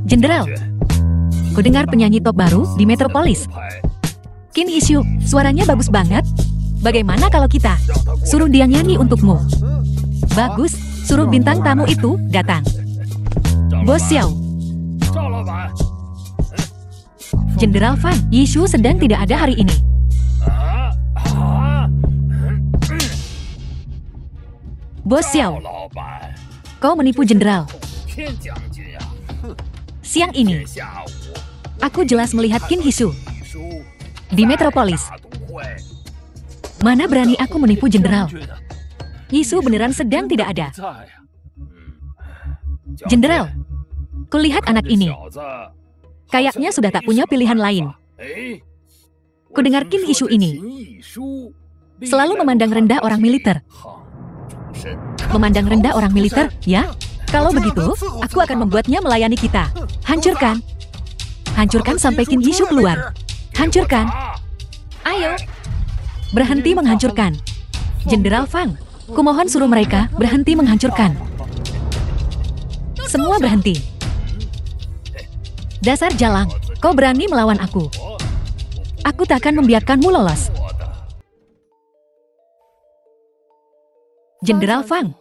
Jenderal, kudengar penyanyi top baru di Metropolis. Qin Hishu, suaranya bagus banget. Bagaimana kalau kita suruh dia nyanyi untukmu? Bagus, suruh bintang tamu itu datang. Bos Xiao. Jenderal Fan Yishu sedang tidak ada hari ini. Bos Xiao, kau menipu jenderal. Siang ini, aku jelas melihat Qin Hishu di Metropolis. Mana berani aku menipu jenderal? Yishu beneran sedang tidak ada. Jenderal, kulihat anak ini. Kayaknya sudah tak punya pilihan lain. Kudengar Qin Hishu ini selalu memandang rendah orang militer. Memandang rendah orang militer, ya? Kalau begitu, aku akan membuatnya melayani kita. Hancurkan. Hancurkan sampai Qin Hishu keluar. Hancurkan. Ayo. Berhenti menghancurkan. Jenderal Fang, kumohon suruh mereka berhenti menghancurkan. Semua berhenti. Dasar jalang, kau berani melawan aku. Aku takkan membiarkanmu lolos. Jenderal Fang,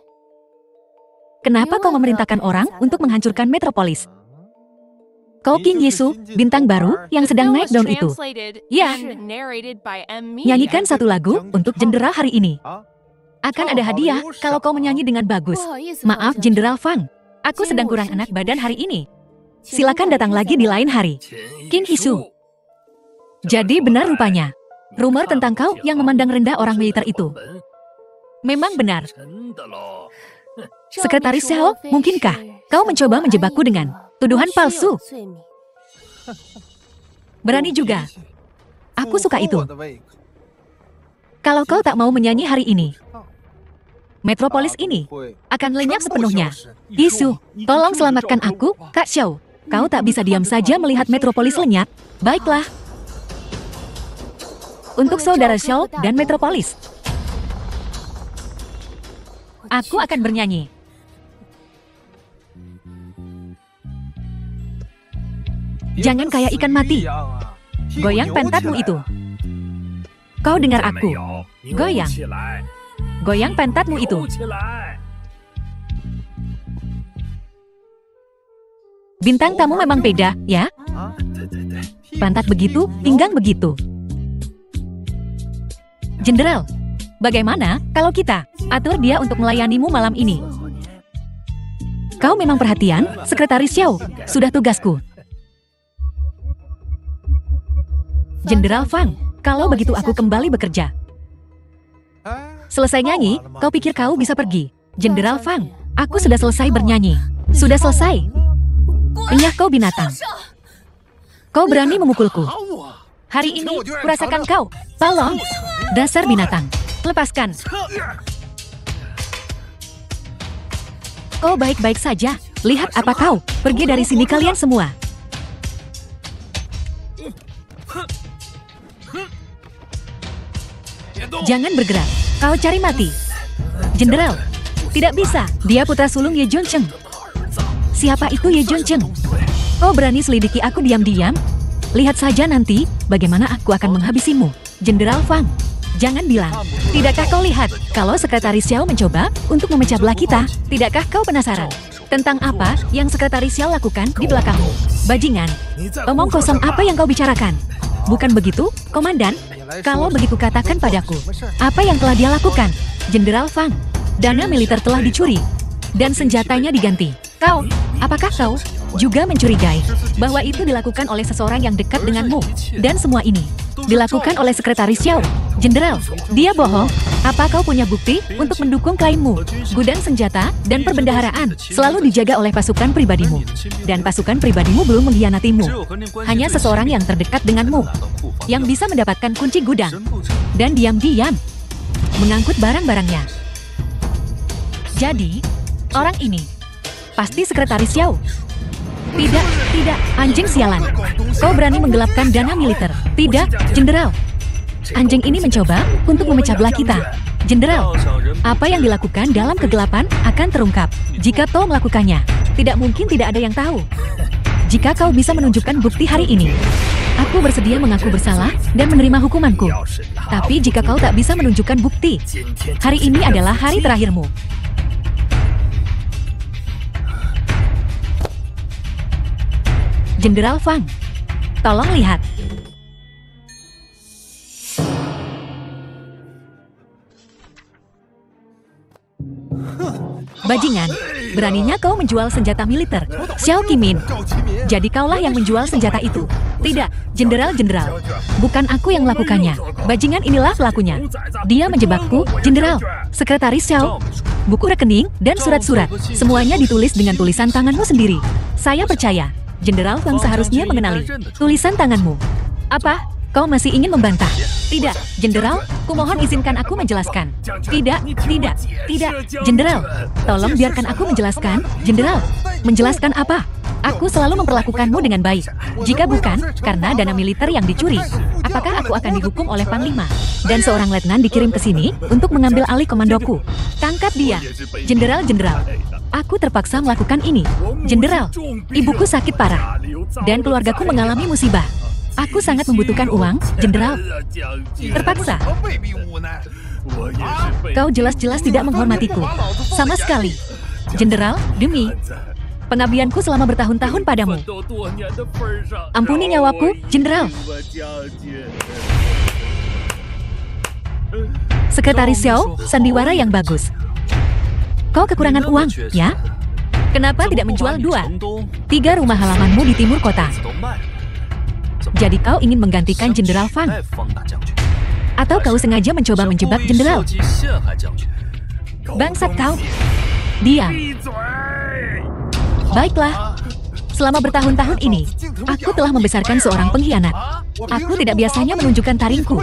kenapa kau memerintahkan orang untuk menghancurkan Metropolis? Kau Qin Hishu, bintang baru yang sedang naik daun itu. Ya, nyanyikan satu lagu untuk jenderal hari ini. Akan ada hadiah kalau kau menyanyi dengan bagus. Maaf Jenderal Fang, aku sedang kurang enak badan hari ini. Silakan datang lagi di lain hari. Qin Hishu. Jadi benar rupanya, rumor tentang kau yang memandang rendah orang militer itu. Memang benar. Sekretaris Xiao, mungkinkah kau mencoba menjebakku dengan tuduhan palsu? Berani juga. Aku suka itu. Kalau kau tak mau menyanyi hari ini, metropolis ini akan lenyap sepenuhnya. Isu, tolong selamatkan aku, Kak Xiao. Kau tak bisa diam saja melihat metropolis lenyap. Baiklah. Untuk saudara Xiao dan metropolis, aku akan bernyanyi. Jangan kayak ikan mati. Goyang pantatmu itu. Kau dengar aku. Goyang. Goyang pantatmu itu. Bintang tamu memang beda, ya? Pantat begitu, pinggang begitu. Jenderal, bagaimana kalau kita atur dia untuk melayanimu malam ini? Kau memang perhatian, Sekretaris Xiao. Sudah tugasku. Jenderal Fang, kalau begitu aku kembali bekerja. Selesai nyanyi, kau pikir kau bisa pergi? Jenderal Fang, aku sudah selesai bernyanyi. Sudah selesai. Enyah kau binatang. Kau berani memukulku. Hari ini, kurasakan kau. Tolong. Dasar binatang. Lepaskan. Kau baik-baik saja. Lihat apa kau. Pergi dari sini kalian semua. Jangan bergerak. Kau cari mati. Jenderal. Tidak bisa. Dia putra sulung Ye Juncheng. Siapa itu Ye Juncheng? Kau berani selidiki aku diam-diam? Lihat saja nanti bagaimana aku akan menghabisimu. Jenderal Fang. Jangan bilang. Tidakkah kau lihat kalau Sekretaris Xiao mencoba untuk memecah belah kita? Tidakkah kau penasaran tentang apa yang Sekretaris Xiao lakukan di belakangmu? Bajingan. Omong kosong apa yang kau bicarakan? Bukan begitu, Komandan? Kalau begitu katakan padaku, apa yang telah dia lakukan? Jenderal Fang, dana militer telah dicuri, dan senjatanya diganti. Kau, apakah kau juga mencurigai bahwa itu dilakukan oleh seseorang yang dekat denganmu? Dan semua ini dilakukan oleh Sekretaris Xiao. Jenderal, dia bohong. Apa kau punya bukti untuk mendukung klaimmu? Gudang senjata dan perbendaharaan selalu dijaga oleh pasukan pribadimu. Dan pasukan pribadimu belum mengkhianatimu. Hanya seseorang yang terdekat denganmu yang bisa mendapatkan kunci gudang dan diam-diam mengangkut barang-barangnya. Jadi, orang ini pasti Sekretaris Xiao. Tidak, anjing sialan. Kau berani menggelapkan dana militer. Tidak, Jenderal. Anjing ini mencoba untuk memecah belah kita. Jenderal, apa yang dilakukan dalam kegelapan akan terungkap. Jika kau melakukannya, tidak mungkin tidak ada yang tahu. Jika kau bisa menunjukkan bukti hari ini, aku bersedia mengaku bersalah dan menerima hukumanku. Tapi jika kau tak bisa menunjukkan bukti, hari ini adalah hari terakhirmu. Jenderal Fang, tolong lihat. Bajingan, beraninya kau menjual senjata militer. Xiao Qimin, jadi kaulah yang menjual senjata itu. Tidak, Jenderal, bukan aku yang melakukannya. Bajingan inilah pelakunya. Dia menjebakku, Jenderal. Sekretaris Xiao, buku rekening dan surat-surat, semuanya ditulis dengan tulisan tanganmu sendiri. Saya percaya, Jenderal Fang seharusnya mengenali tulisan tanganmu. Apa? Kau masih ingin membantah? Tidak, Jenderal, kumohon izinkan aku menjelaskan. Tidak, Jenderal, tolong biarkan aku menjelaskan. Jenderal, menjelaskan apa? Aku selalu memperlakukanmu dengan baik. Jika bukan karena dana militer yang dicuri, apakah aku akan dihukum oleh Panglima? Dan seorang letnan dikirim ke sini untuk mengambil alih komandoku. Tangkap dia. Jenderal, aku terpaksa melakukan ini. Jenderal, ibuku sakit parah dan keluargaku mengalami musibah. Aku sangat membutuhkan uang, Jenderal. Terpaksa. Kau jelas-jelas tidak menghormatiku. Sama sekali. Jenderal, demi pengabdianku selama bertahun-tahun padamu. Ampuni nyawaku, Jenderal. Sekretaris Xiao, sandiwara yang bagus. Kau kekurangan uang, ya? Kenapa tidak menjual 2, 3 rumah halamanmu di timur kota? Jadi kau ingin menggantikan Jenderal Fang? Atau kau sengaja mencoba menjebak Jenderal? Bangsat kau! Diam! Baiklah, Selama bertahun-tahun ini, aku telah membesarkan seorang pengkhianat. Aku tidak biasanya menunjukkan taringku.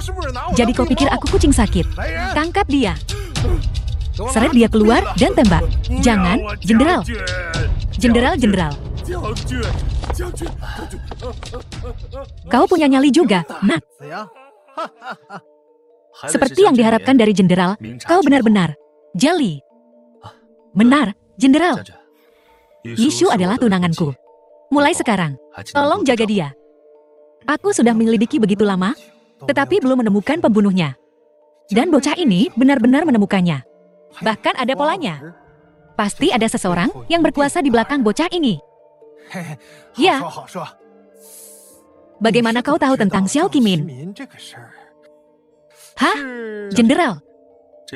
Jadi kau pikir aku kucing sakit? Tangkap dia. Seret dia keluar dan tembak. Jangan, Jenderal. Jenderal. Kau punya nyali juga, nak. Seperti yang diharapkan dari Jenderal, kau benar-benar jeli. Benar, Jenderal. Yishu adalah tunanganku. Mulai sekarang, tolong jaga dia. Aku sudah menyelidiki begitu lama, tetapi belum menemukan pembunuhnya. Dan bocah ini benar-benar menemukannya. Bahkan ada polanya. Pasti ada seseorang yang berkuasa di belakang bocah ini. Ya. Bagaimana kau tahu tentang Xiao Qimin? Hah? Jenderal,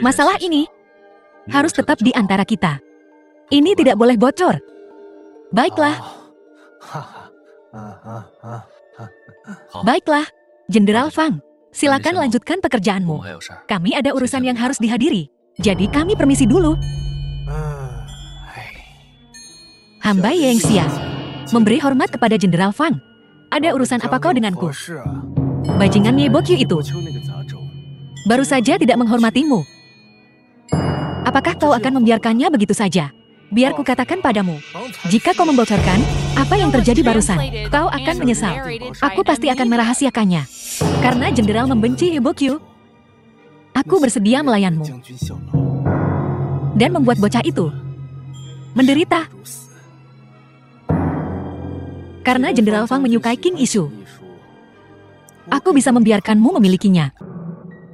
masalah ini harus tetap di antara kita. Ini tidak boleh bocor. Baiklah. Baiklah, Jenderal Fang. Silakan lanjutkan pekerjaanmu. Kami ada urusan yang harus dihadiri. Jadi kami permisi dulu. Hamba Yengxia memberi hormat kepada Jenderal Fang. Ada urusan apa kau denganku? Bajingan Ye Bokyu itu baru saja tidak menghormatimu. Apakah kau akan membiarkannya begitu saja? Biar ku katakan padamu, jika kau membocorkan apa yang terjadi barusan, kau akan menyesal. Aku pasti akan merahasiakannya. Karena Jenderal membenci Ye Bokyu, aku bersedia melayanmu. Dan membuat bocah itu menderita. Karena Jenderal Fang menyukai King Yishu, aku bisa membiarkanmu memilikinya.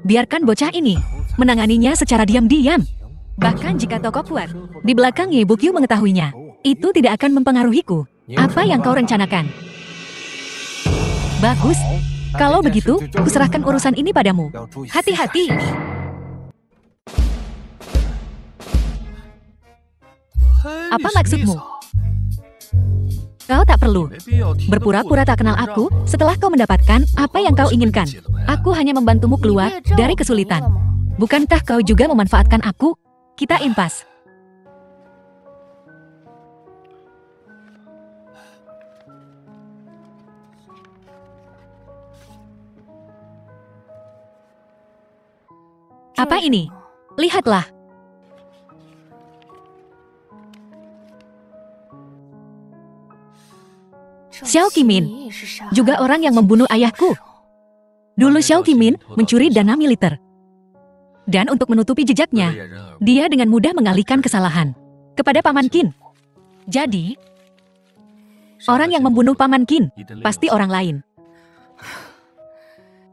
Biarkan bocah ini menanganinya secara diam-diam. Bahkan jika tokoh kuat di belakang Ye Bokyu mengetahuinya, itu tidak akan mempengaruhiku. Apa yang kau rencanakan? Bagus. Kalau begitu, kuserahkan urusan ini padamu. Hati-hati. Apa maksudmu? Kau tak perlu berpura-pura tak kenal aku setelah kau mendapatkan apa yang kau inginkan. Aku hanya membantumu keluar dari kesulitan. Bukankah kau juga memanfaatkan aku? Kita impas. Apa ini? Lihatlah. Xiao Qimin juga orang yang membunuh ayahku. Dulu Xiao Qimin mencuri dana militer. Dan untuk menutupi jejaknya, dia dengan mudah mengalihkan kesalahan kepada Paman Qin. Jadi, orang yang membunuh Paman Qin pasti orang lain.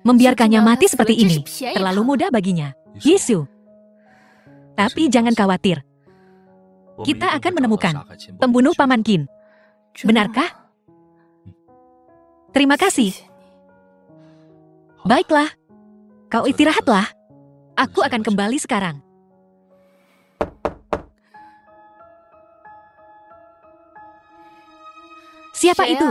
Membiarkannya mati seperti ini terlalu mudah baginya, Yishu. Tapi jangan khawatir. Kita akan menemukan pembunuh Paman Qin. Benarkah? Terima kasih. Baiklah. Kau istirahatlah. Aku akan kembali sekarang. Siapa itu?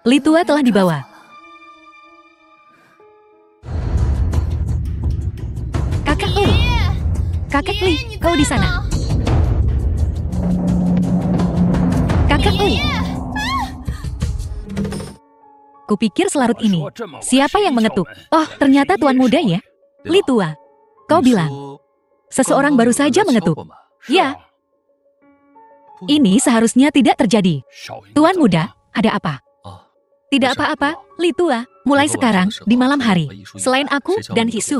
Li Tua telah dibawa. Kakak Li. Kakak Li, kau di sana. Kakak Li. Kupikir selarut ini. Siapa yang mengetuk? Oh, ternyata tuan muda ya. Li Tua. Kau bilang seseorang baru saja mengetuk. Ya. Ini seharusnya tidak terjadi. Tuan muda, ada apa? Tidak apa-apa, Li Tua. Mulai sekarang, di malam hari, selain aku dan Yishu,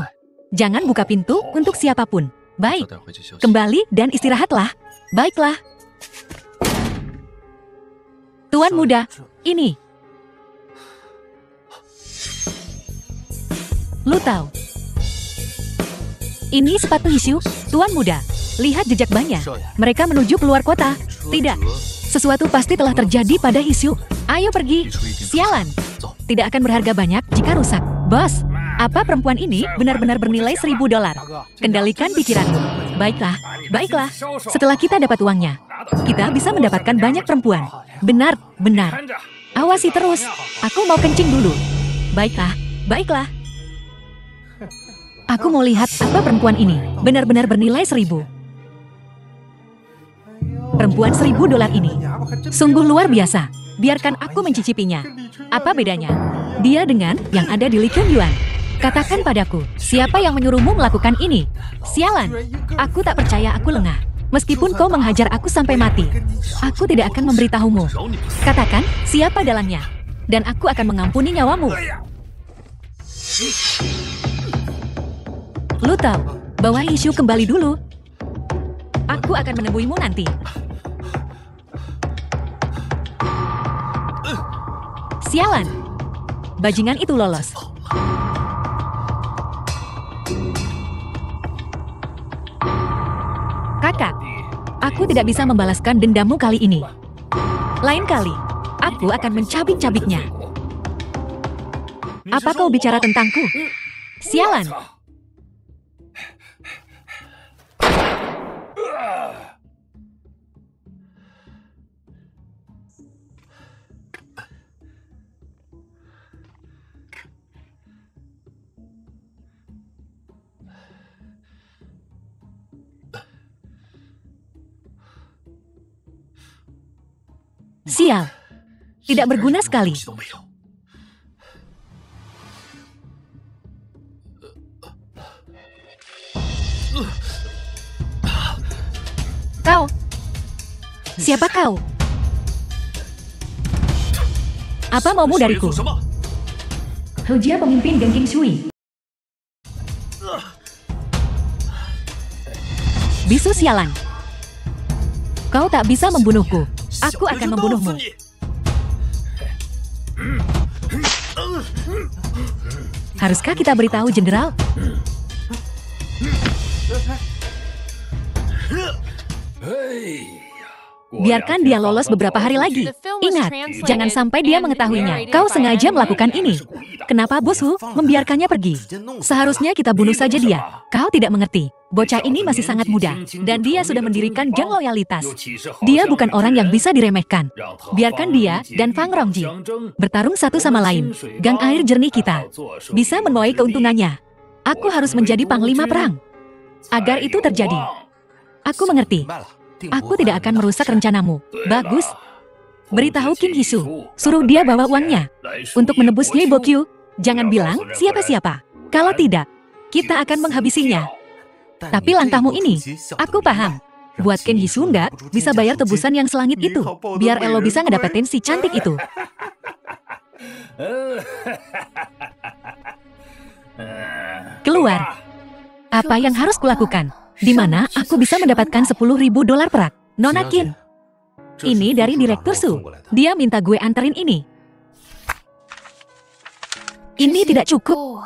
jangan buka pintu untuk siapapun. Baik, kembali dan istirahatlah. Baiklah. Tuan muda, ini. Lu tahu. Ini sepatu Yishu, Tuan muda. Lihat jejak bannya. Mereka menuju keluar kota. Tidak. Sesuatu pasti telah terjadi pada Yishu. Ayo pergi. Sialan. Tidak akan berharga banyak jika rusak. Bos, apa perempuan ini benar-benar bernilai $1000? Kendalikan pikiranmu. Baiklah, baiklah. Setelah kita dapat uangnya, kita bisa mendapatkan banyak perempuan. Benar, benar. Awasi terus. Aku mau kencing dulu. Baiklah, baiklah. Aku mau lihat apa perempuan ini. Benar-benar bernilai 1000. Perempuan $1000 ini. Sungguh luar biasa. Biarkan aku mencicipinya. Apa bedanya dia dengan yang ada di Li Yuan? Katakan padaku, siapa yang menyuruhmu melakukan ini? Sialan, aku tak percaya aku lengah. Meskipun kau menghajar aku sampai mati, aku tidak akan memberitahumu. Katakan, siapa dalangnya? Dan aku akan mengampuni nyawamu. Lu tahu, bawa isu kembali dulu. Aku akan menemuimu nanti. Sialan, bajingan itu lolos. Kakak, aku tidak bisa membalaskan dendammu kali ini. Lain kali, aku akan mencabik-cabiknya. Apa kau bicara tentangku? Sialan. Sial, tidak berguna sekali. Kau, siapa kau? Apa maumu dariku? Hujia pemimpin geng King Shui. Bisu sialan. Kau tak bisa membunuhku. Aku akan membunuhmu. Haruskah kita beritahu Jenderal? Biarkan dia lolos beberapa hari lagi. Ingat, jangan sampai dia mengetahuinya. Kau sengaja melakukan ini. Kenapa Bos Hu membiarkannya pergi? Seharusnya kita bunuh saja dia. Kau tidak mengerti. Bocah ini masih sangat muda, dan dia sudah mendirikan geng loyalitas. Dia bukan orang yang bisa diremehkan. Biarkan dia dan Fang Rongji bertarung satu sama lain. Gang air jernih kita bisa menuai keuntungannya. Aku harus menjadi panglima perang. Agar itu terjadi. Aku mengerti. Aku tidak akan merusak rencanamu. Bagus. Beritahu Qin Hisu. Suruh dia bawa uangnya. Untuk menebus Ye Bokyu, jangan bilang siapa-siapa. Kalau tidak, kita akan menghabisinya. Tapi langkahmu ini, aku paham. Buat Qin Hisu nggak bisa bayar tebusan yang selangit itu. Biar Elo bisa ngedapetin si cantik itu. Keluar. Apa yang harus kulakukan? Di mana aku bisa mendapatkan $10.000 perak? Nona Qin. Ini dari Direktur Su. Dia minta gue anterin ini. Ini tidak cukup.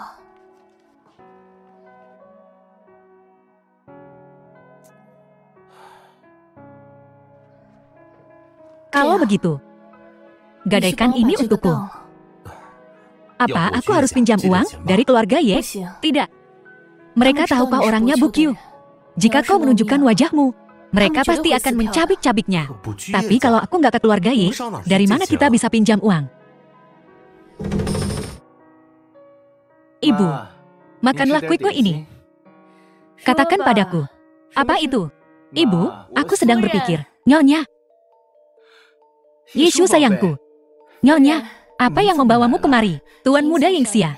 Kalau begitu, gadaikan ini untukku. Apa aku harus pinjam uang dari keluarga Ye? Tidak. Mereka tahukah orangnya Bukyu? Jika kau menunjukkan wajahmu, mereka pasti akan mencabik-cabiknya. Tapi kalau aku nggak ke keluarga Ye, dari mana kita bisa pinjam uang? Ibu, makanlah kue-kue ini. Katakan padaku, apa itu? Ibu, aku sedang berpikir. Nyonya. Yishu sayangku. Nyonya, apa yang membawamu kemari? Tuan muda Yingxia.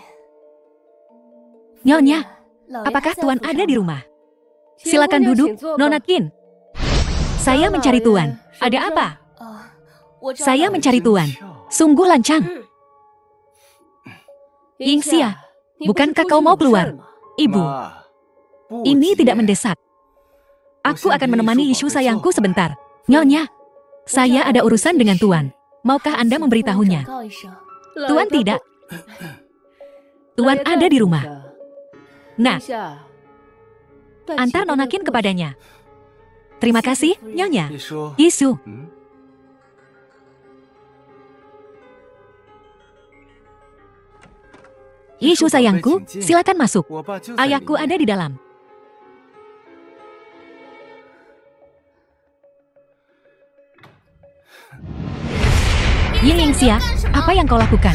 Nyonya, apakah Tuan ada di rumah? Silakan duduk, Nona Qin. Saya mencari Tuan. Ada apa? Saya mencari Tuan. Sungguh lancang. Yingxia, bukankah kau mau keluar? Ibu, ini tidak mendesak. Aku akan menemani Yishu sayangku sebentar. Nyonya, saya ada urusan dengan Tuan. Maukah Anda memberitahunya? Tuan tidak. Tuan ada di rumah. Nah, antar Nona Qin kepadanya. Terima kasih, Nyonya. Yisu. Yisu sayangku, silakan masuk. Ayahku ada di dalam. Yingxia, apa yang kau lakukan?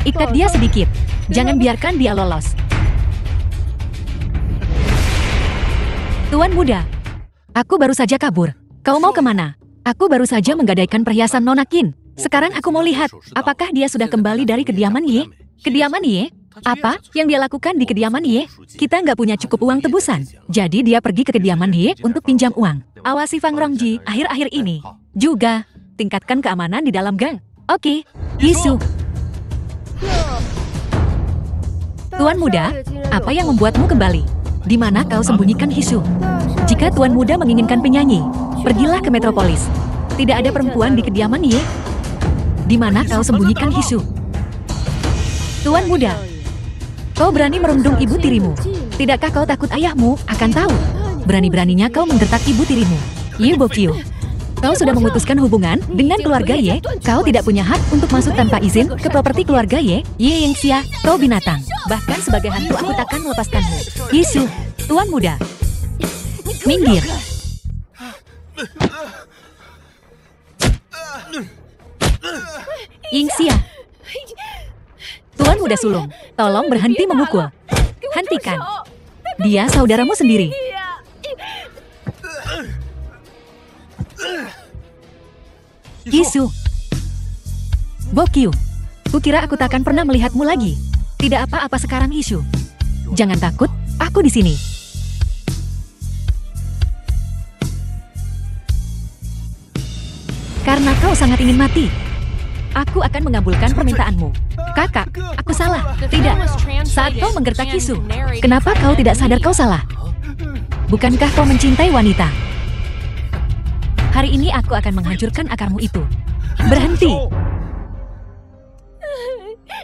Ikat dia sedikit. Jangan biarkan dia lolos. Tuan muda, aku baru saja kabur. Kau mau kemana? Aku baru saja menggadaikan perhiasan Nona Qin. Sekarang aku mau lihat, apakah dia sudah kembali dari kediaman Ye? Kediaman Ye? Apa yang dia lakukan di kediaman Ye? Kita nggak punya cukup uang tebusan. Jadi dia pergi ke kediaman Ye untuk pinjam uang. Awasi Fang Rongji akhir-akhir ini. Juga, tingkatkan keamanan di dalam gang. Oke, Yisu. Tuan muda, apa yang membuatmu kembali? Di mana kau sembunyikan Hisu? Jika Tuan muda menginginkan penyanyi, pergilah ke Metropolis. Tidak ada perempuan di kediaman Ye. Di mana kau sembunyikan Hisu? Tuan muda, kau berani merundung ibu tirimu. Tidakkah kau takut ayahmu akan tahu? Berani-beraninya kau menggertak ibu tirimu. Ye Bokyu, kau sudah memutuskan hubungan dengan keluarga Ye. Kau tidak punya hak untuk masuk tanpa izin ke properti keluarga Ye. Ye Yingxia, kau binatang. Bahkan sebagai hantu aku takkan melepaskanmu. Yisu, Tuan muda, minggir. Yingxia, Tuan muda sulung, tolong berhenti memukul. Hentikan. Dia saudaramu sendiri. Yisu, Bokyu, kukira aku takkan pernah melihatmu lagi. Tidak apa-apa sekarang, Yisu. Jangan takut, aku di sini. Karena kau sangat ingin mati, aku akan mengabulkan permintaanmu. Kakak, aku salah. Tidak, saat kau menggertak Yisu, kenapa kau tidak sadar kau salah? Bukankah kau mencintai wanita? Hari ini aku akan menghancurkan akarmu itu. Berhenti.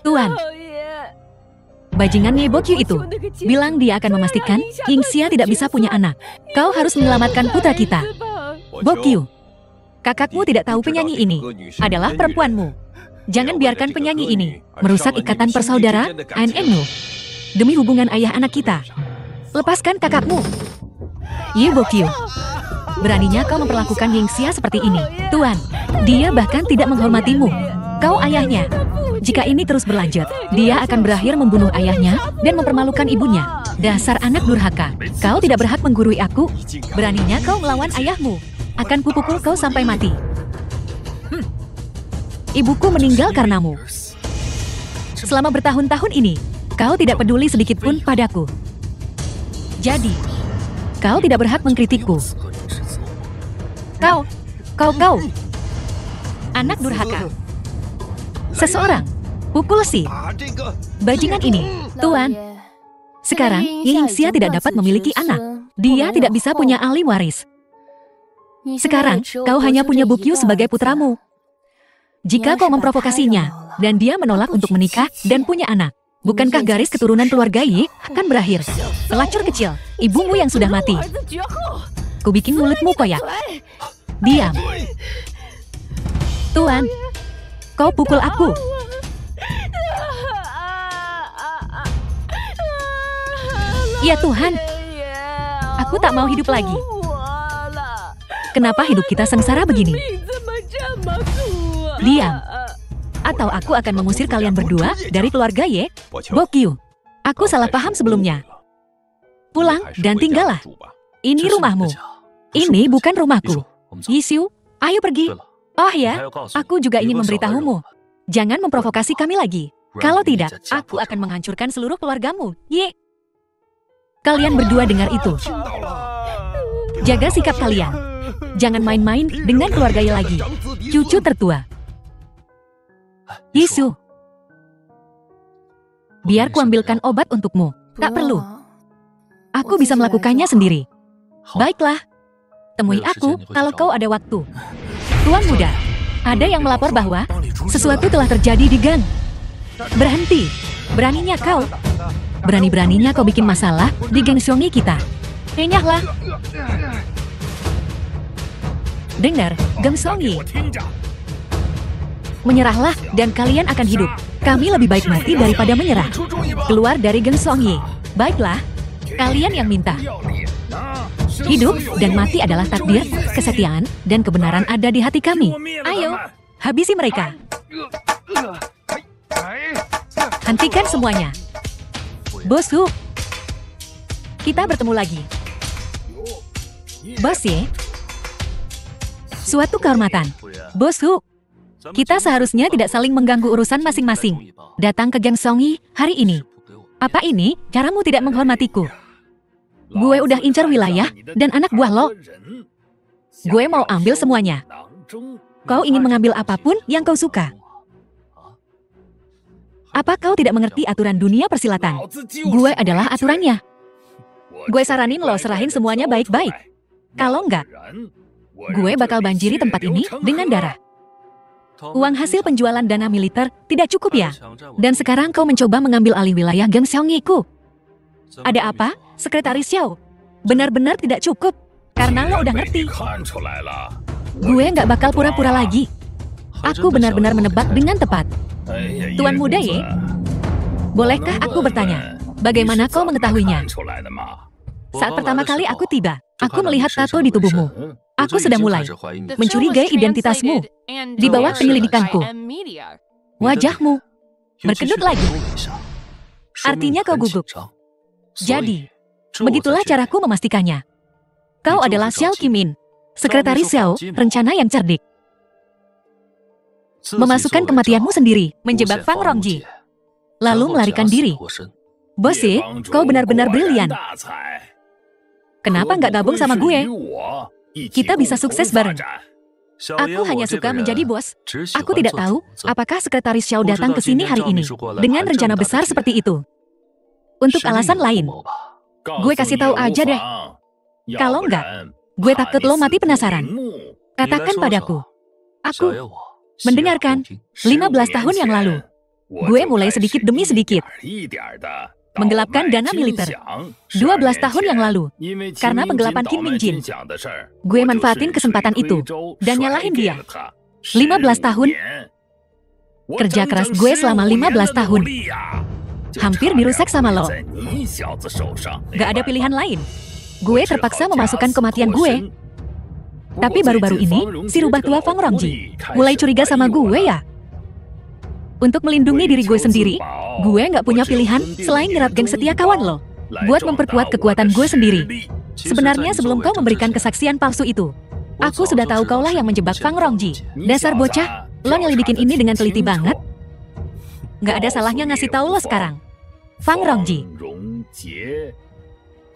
Tuan, bajingan Ye Bokyu itu bilang dia akan memastikan Yingxia tidak bisa punya anak. Kau harus menyelamatkan putra kita. Bokyu, kakakmu tidak tahu penyanyi ini adalah perempuanmu. Jangan biarkan penyanyi ini merusak ikatan persaudaraan-mu demi hubungan ayah anak kita. Lepaskan kakakmu. Ye Bokyu, beraninya kau memperlakukan Yingxia seperti ini. Tuan, dia bahkan tidak menghormatimu. Kau ayahnya. Jika ini terus berlanjut, dia akan berakhir membunuh ayahnya dan mempermalukan ibunya. Dasar anak durhaka. Kau tidak berhak menggurui aku. Beraninya kau melawan ayahmu. Akan kupukul kau sampai mati. Ibuku meninggal karenamu. Selama bertahun-tahun ini, kau tidak peduli sedikit pun padaku. Jadi, kau tidak berhak mengkritikku. Kau. Anak durhaka. Seseorang pukul si bajingan ini. Tuan, sekarang Yingxia tidak dapat memiliki anak. Dia tidak bisa punya ahli waris. Sekarang, kau hanya punya Bokyu sebagai putramu. Jika kau memprovokasinya, dan dia menolak untuk menikah dan punya anak, bukankah garis keturunan keluarga Yi akan berakhir? Pelacur kecil, ibumu yang sudah mati. Ku bikin mulutmu koyak. Diam. Tuan, kau pukul aku. Ya Tuhan, aku tak mau hidup lagi. Kenapa hidup kita sengsara begini? Diam. Atau aku akan mengusir kalian berdua dari keluarga Ye. Bokyu, aku salah paham sebelumnya. Pulang dan tinggallah. Ini rumahmu. Ini bukan rumahku. Yisu, ayo pergi. Oh ya, aku juga ingin memberitahumu. Jangan memprovokasi kami lagi. Kalau tidak, aku akan menghancurkan seluruh keluargamu. Ye. Kalian berdua dengar itu. Jaga sikap kalian. Jangan main-main dengan keluarga Ye lagi. Cucu tertua. Yisu, biar kuambilkan obat untukmu. Tak perlu. Aku bisa melakukannya sendiri. Baiklah. Temui aku kalau kau ada waktu. Tuan muda, ada yang melapor bahwa sesuatu telah terjadi di gang. Berhenti. Beraninya kau. Berani-beraninya kau bikin masalah di geng Xiongyi kita. Enyahlah. Dengar, geng Xiongyi. Menyerahlah dan kalian akan hidup. Kami lebih baik mati daripada menyerah. Keluar dari geng Xiongyi. Baiklah, kalian yang minta. Hidup dan mati adalah takdir, kesetiaan, dan kebenaran ada di hati kami. Ayo, habisi mereka. Hentikan semuanya. Bos Hu, kita bertemu lagi. Bos Ye, suatu kehormatan. Bos Hu, kita seharusnya tidak saling mengganggu urusan masing-masing. Datang ke Geng Songi hari ini. Apa ini caramu tidak menghormatiku? Gue udah incar wilayah dan anak buah lo. Gue mau ambil semuanya. Kau ingin mengambil apapun yang kau suka. Apa kau tidak mengerti aturan dunia persilatan? Gue adalah aturannya. Gue saranin lo serahin semuanya baik-baik. Kalau enggak, gue bakal banjiri tempat ini dengan darah. Uang hasil penjualan dana militer tidak cukup ya? Dan sekarang kau mencoba mengambil alih wilayah Geng Xiaongiku. Ada apa, Sekretaris Xiao? Benar-benar tidak cukup, karena lo udah ngerti. Gue nggak bakal pura-pura lagi. Aku benar-benar menebak dengan tepat. Tuan Muda Ye, bolehkah aku bertanya, bagaimana kau mengetahuinya? Saat pertama kali aku tiba, aku melihat tato di tubuhmu. Aku sudah mulai mencurigai identitasmu di bawah penyelidikanku. Wajahmu berkedut lagi. Artinya kau gugup. Jadi, begitulah caraku memastikannya. Kau adalah Xiao Qimin, Sekretaris Xiao, rencana yang cerdik. Memasukkan kematianmu sendiri, menjebak Fang Rongji, lalu melarikan diri. Bos Ye, kau benar-benar brilian. Kenapa nggak gabung sama gue? Kita bisa sukses bareng. Aku hanya suka menjadi bos. Aku tidak tahu apakah Sekretaris Xiao datang ke sini hari ini dengan rencana besar seperti itu. Untuk alasan lain, gue kasih tahu aja deh. Kalau enggak, gue takut lo mati penasaran. Katakan padaku. Aku mendengarkan 15 tahun yang lalu. Gue mulai sedikit demi sedikit menggelapkan dana militer 12 tahun yang lalu karena penggelapan Kim Min Jin. Gue manfaatin kesempatan itu dan nyalahin dia. 15 tahun. Kerja keras gue selama 15 tahun. Hampir dirusak sama lo. Gak ada pilihan lain. Gue terpaksa memasukkan kematian gue. Tapi baru-baru ini, si rubah tua Fang Rongji mulai curiga sama gue ya. Untuk melindungi diri gue sendiri, gue nggak punya pilihan selain nyerap geng setia kawan lo. Buat memperkuat kekuatan gue sendiri. Sebenarnya sebelum kau memberikan kesaksian palsu itu, aku sudah tahu kaulah yang menjebak Fang Rongji. Dasar bocah, lo nyelidikin ini dengan teliti banget. Nggak ada salahnya ngasih tahu lo sekarang. Fang Rongji.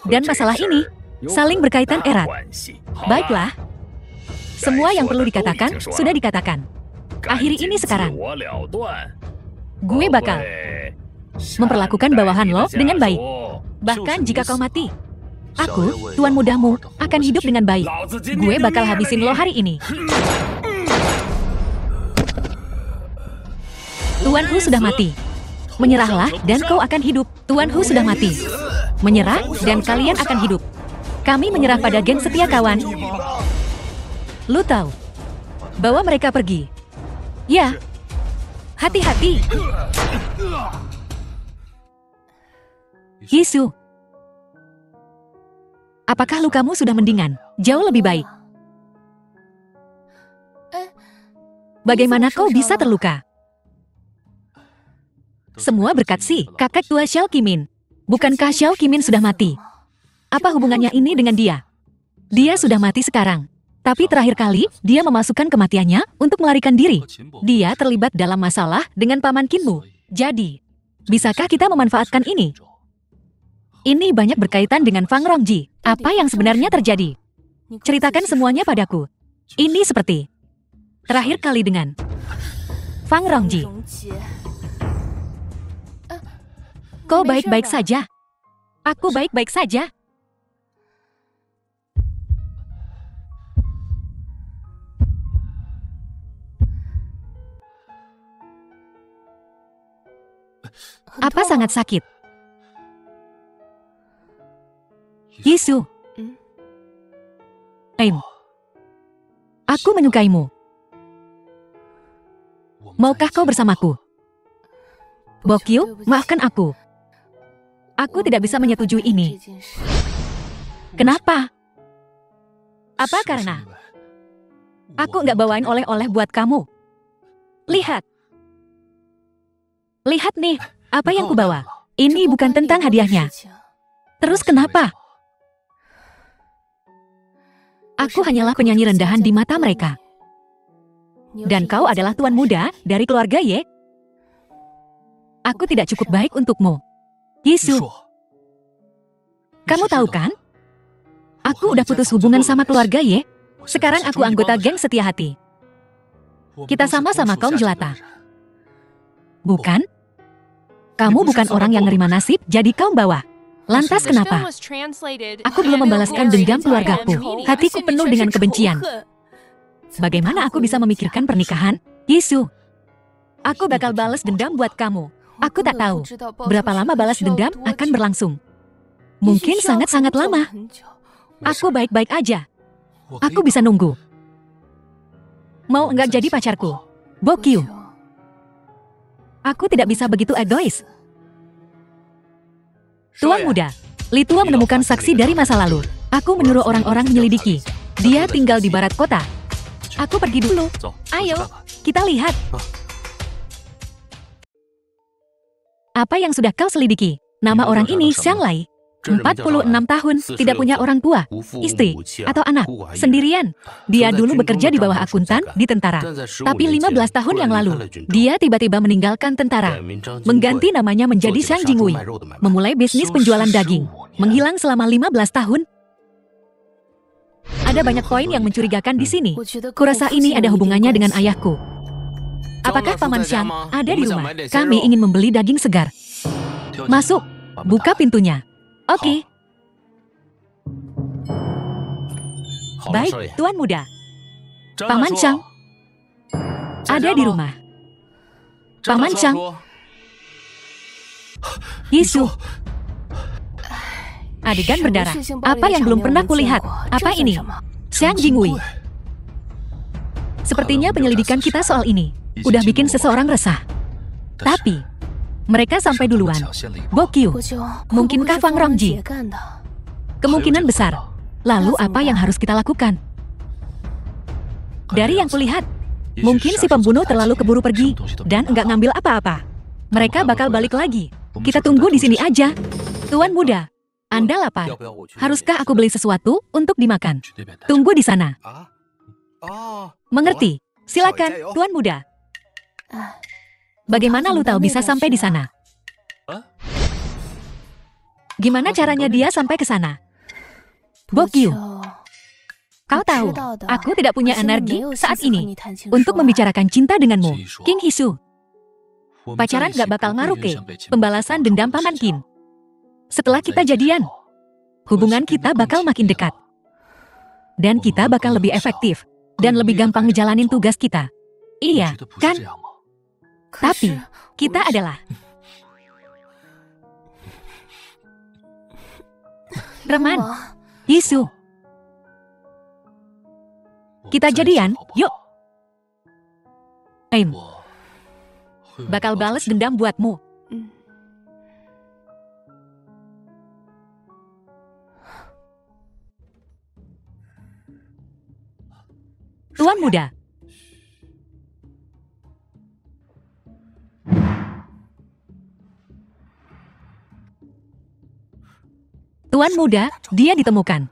Dan masalah ini saling berkaitan erat. Baiklah. Semua yang perlu dikatakan sudah dikatakan. Akhiri ini sekarang. Gue bakal memperlakukan bawahan lo dengan baik. Bahkan jika kau mati, aku, tuan mudamu, akan hidup dengan baik. Gue bakal habisin lo hari ini. Tuan Hu sudah mati. Menyerahlah dan kau akan hidup. Tuan Hu sudah mati. Menyerah dan kalian akan hidup. Kami menyerah pada geng setia kawan. Lu tahu, bawa mereka pergi. Ya, hati-hati. Yisu, apakah lukamu sudah mendingan? Jauh lebih baik. Bagaimana kau bisa terluka? Semua berkat si kakek tua Xiao Qimin. Bukankah Xiao Qimin sudah mati? Apa hubungannya ini dengan dia? Dia sudah mati sekarang. Tapi terakhir kali, dia memasukkan kematiannya untuk melarikan diri. Dia terlibat dalam masalah dengan paman Kinmu. Jadi, bisakah kita memanfaatkan ini? Ini banyak berkaitan dengan Fang Rongji. Apa yang sebenarnya terjadi? Ceritakan semuanya padaku. Ini seperti terakhir kali dengan Fang Rongji. Kau baik-baik saja. Aku baik-baik saja. Apa sangat sakit? Yisu. Aim. Aku menyukaimu. Maukah kau bersamaku? Bokyu, maafkan aku. Aku tidak bisa menyetujui ini. Kenapa? Apa karena aku nggak bawain oleh-oleh buat kamu? Lihat. Lihat nih, apa yang kubawa. Ini bukan tentang hadiahnya. Terus kenapa? Aku hanyalah penyanyi rendahan di mata mereka. Dan kau adalah tuan muda dari keluarga Ye. Aku tidak cukup baik untukmu. Yisu, kamu tahu kan? Aku udah putus hubungan sama keluarga Ye. Sekarang aku anggota geng Setia Hati. Kita sama-sama kaum jelata. Bukan? Kamu bukan orang yang nerima nasib jadi kaum bawah. Lantas kenapa? Aku belum membalaskan dendam keluargaku. Hatiku penuh dengan kebencian. Bagaimana aku bisa memikirkan pernikahan? Yisu, aku bakal balas dendam buat kamu. Aku tak tahu berapa lama balas dendam akan berlangsung. Mungkin sangat-sangat lama. Aku baik-baik aja. Aku bisa nunggu. Mau enggak jadi pacarku? Bokyu. Aku tidak bisa begitu egois. Tuan muda, Li Tua menemukan saksi dari masa lalu. Aku menyuruh orang-orang menyelidiki. Dia tinggal di barat kota. Aku pergi dulu. Ayo, kita lihat. Apa yang sudah kau selidiki? Nama orang ini Xiang Lai. 46 tahun, tidak punya orang tua, istri, atau anak, sendirian. Dia dulu bekerja di bawah akuntan di tentara. Tapi 15 tahun yang lalu, dia tiba-tiba meninggalkan tentara. Mengganti namanya menjadi Xiang Jingwei. Memulai bisnis penjualan daging. Menghilang selama 15 tahun. Ada banyak poin yang mencurigakan di sini. Kurasa ini ada hubungannya dengan ayahku. Apakah Paman Xiang ada di rumah? Kami ingin membeli daging segar. Masuk, buka pintunya. Oke. Baik, Tuan Muda. Paman Xiang ada di rumah. Paman Xiang. Yisu. Adegan berdarah. Apa yang belum pernah kulihat? Apa ini? Xiang Jingwei. Sepertinya penyelidikan kita soal ini udah bikin seseorang resah. Tapi mereka sampai duluan. Bokyu, mungkinkah Fang Rongji? Kemungkinan besar. Lalu apa yang harus kita lakukan? Dari yang kulihat, mungkin si pembunuh terlalu keburu pergi dan enggak ngambil apa-apa. Mereka bakal balik lagi. Kita tunggu di sini aja. Tuan muda, Anda lapar. Haruskah aku beli sesuatu untuk dimakan? Tunggu di sana. Mengerti? Silakan, Tuan muda. Bagaimana lu tahu bisa sampai di sana? Gimana caranya dia sampai ke sana? Bokyu, kau tahu, aku tidak punya energi saat ini untuk membicarakan cinta denganmu, King Hisu. Pacaran gak bakal ngaruh ke pembalasan dendam Paman Qin. Setelah kita jadian, hubungan kita bakal makin dekat. Dan kita bakal lebih efektif dan lebih gampang ngejalanin tugas kita. Iya, kan? Tapi, kita adalah Reman, Yisu. Kita jadian, yuk. Aim. Bakal bales dendam buatmu. Tuan muda. Tuan muda, dia ditemukan.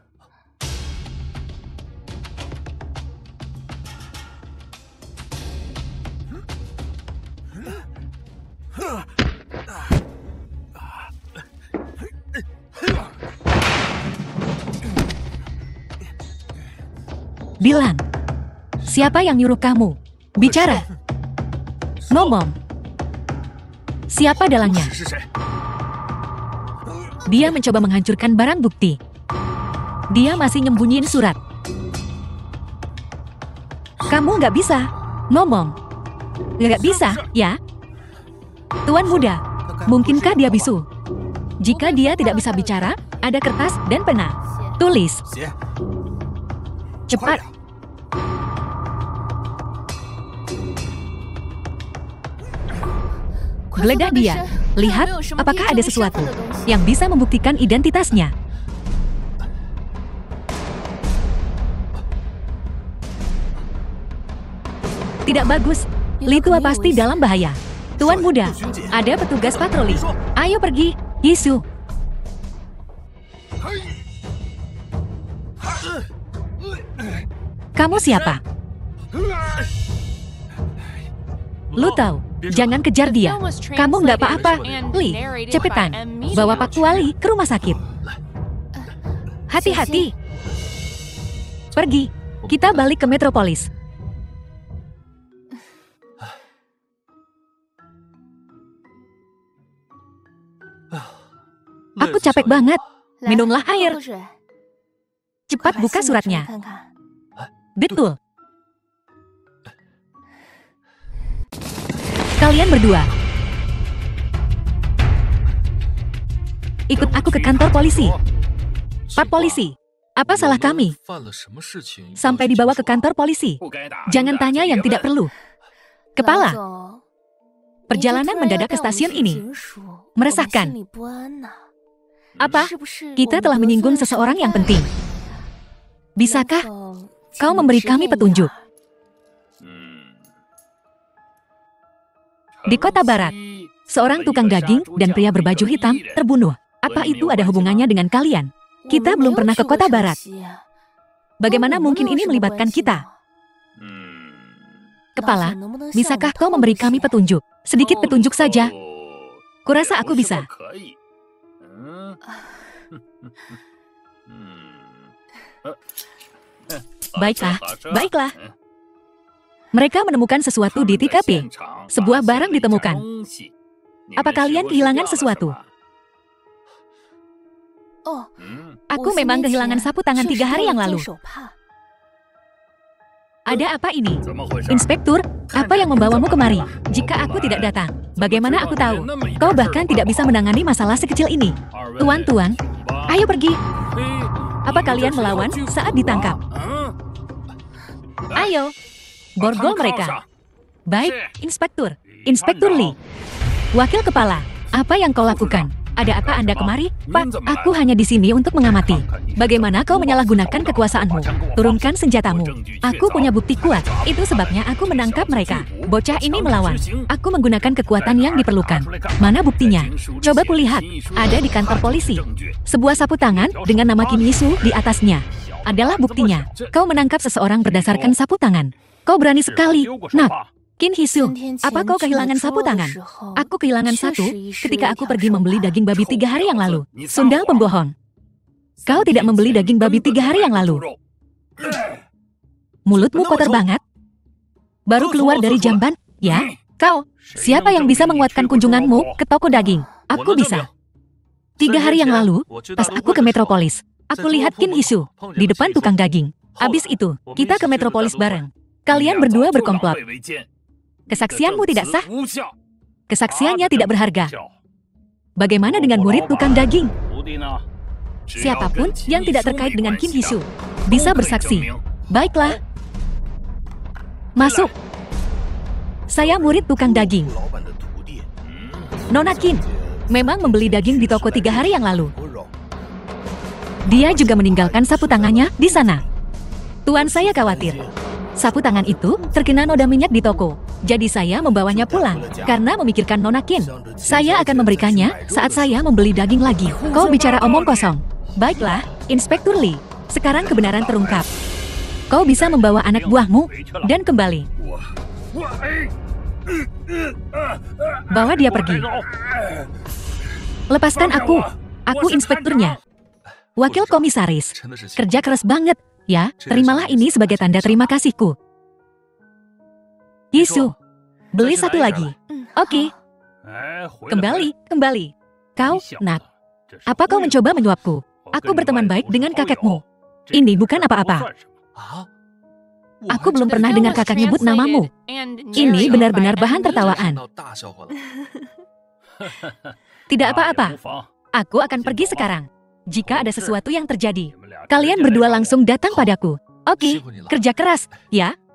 Bilang, siapa yang nyuruh kamu? Bicara. Ngomong. Siapa dalangnya? Dia mencoba menghancurkan barang bukti. Dia masih nyembunyiin surat. Kamu nggak bisa ngomong. Nggak bisa, ya? Tuan muda, mungkinkah dia bisu? Jika dia tidak bisa bicara, ada kertas dan pena. Tulis. Cepat. Geledah dia. Lihat, apakah ada sesuatu yang bisa membuktikan identitasnya. Tidak bagus. Li Tua pasti dalam bahaya. Tuan muda, ada petugas patroli. Ayo pergi, Yisu. Kamu siapa? Lu tahu, jangan kejar dia. Kamu nggak apa-apa. Li, cepetan. Bawa Pak Tuali ke rumah sakit. Hati-hati. Pergi. Kita balik ke Metropolis. Aku capek banget. Minumlah air. Cepat buka suratnya. Betul. Kalian berdua. Ikut aku ke kantor polisi. Pak polisi, apa salah kami? Sampai dibawa ke kantor polisi. Jangan tanya yang tidak perlu. Kepala, perjalanan mendadak ke stasiun ini meresahkan. Apa? Kita telah menyinggung seseorang yang penting. Bisakah kau memberi kami petunjuk? Di kota barat, seorang tukang daging dan pria berbaju hitam terbunuh. Apa itu ada hubungannya dengan kalian? Kita belum pernah ke kota barat. Bagaimana mungkin ini melibatkan kita? Kepala, bisakah kau memberi kami petunjuk? Sedikit petunjuk saja. Kurasa aku bisa. Baiklah, baiklah. Mereka menemukan sesuatu di TKP. Sebuah barang ditemukan. Apa kalian kehilangan sesuatu? Aku memang kehilangan sapu tangan 3 hari yang lalu. Ada apa ini? Inspektur, apa yang membawamu kemari? Jika aku tidak datang, bagaimana aku tahu? Kau bahkan tidak bisa menangani masalah sekecil ini. Tuan-tuan, ayo pergi. Apa kalian melawan saat ditangkap? Ayo, borgol mereka. Baik, Inspektur. Inspektur Li. Wakil Kepala, apa yang kau lakukan? Ada apa Anda kemari? Pak, aku hanya di sini untuk mengamati. Bagaimana kau menyalahgunakan kekuasaanmu? Turunkan senjatamu. Aku punya bukti kuat. Itu sebabnya aku menangkap mereka. Bocah ini melawan. Aku menggunakan kekuatan yang diperlukan. Mana buktinya? Coba kulihat. Ada di kantor polisi. Sebuah sapu tangan dengan nama Kim Yisu di atasnya. Adalah buktinya. Kau menangkap seseorang berdasarkan sapu tangan. Kau berani sekali. Nak. Kim Hisu, apa kau kehilangan sapu tangan? Aku kehilangan satu ketika aku pergi membeli daging babi 3 hari yang lalu. Sundal pembohong. Kau tidak membeli daging babi 3 hari yang lalu. Mulutmu kotor banget. Baru keluar dari jamban, ya? Kau, siapa yang bisa menguatkan kunjunganmu ke toko daging? Aku bisa. 3 hari yang lalu, pas aku ke Metropolis, aku lihat Kim Hisu di depan tukang daging. Abis itu, kita ke Metropolis bareng. Kalian berdua berkomplot. Kesaksianmu tidak sah. Kesaksiannya tidak berharga. Bagaimana dengan murid tukang daging? Siapapun yang tidak terkait dengan Kim Hisu bisa bersaksi. Baiklah. Masuk. Saya murid tukang daging. Nona Kim memang membeli daging di toko 3 hari yang lalu. Dia juga meninggalkan sapu tangannya di sana. Tuan saya khawatir. Sapu tangan itu terkena noda minyak di toko. Jadi saya membawanya pulang karena memikirkan Nona Kim. Saya akan memberikannya saat saya membeli daging lagi. Kau bicara omong kosong. Baiklah, Inspektur Li. Sekarang kebenaran terungkap. Kau bisa membawa anak buahmu dan kembali. Bawa dia pergi. Lepaskan aku. Aku inspekturnya. Wakil komisaris. Kerja keras banget. Ya, terimalah ini sebagai tanda terima kasihku. Yisu, beli satu lagi. Oke. Kembali. Kau, Nak. Apa kau mencoba menyuapku? Aku berteman baik dengan kakekmu. Ini bukan apa-apa. Aku belum pernah dengar kakak nyebut namamu. Ini benar-benar bahan tertawaan. Tidak apa-apa. Aku akan pergi sekarang. Jika ada sesuatu yang terjadi, kalian berdua langsung datang padaku. Oke, kerja keras, ya?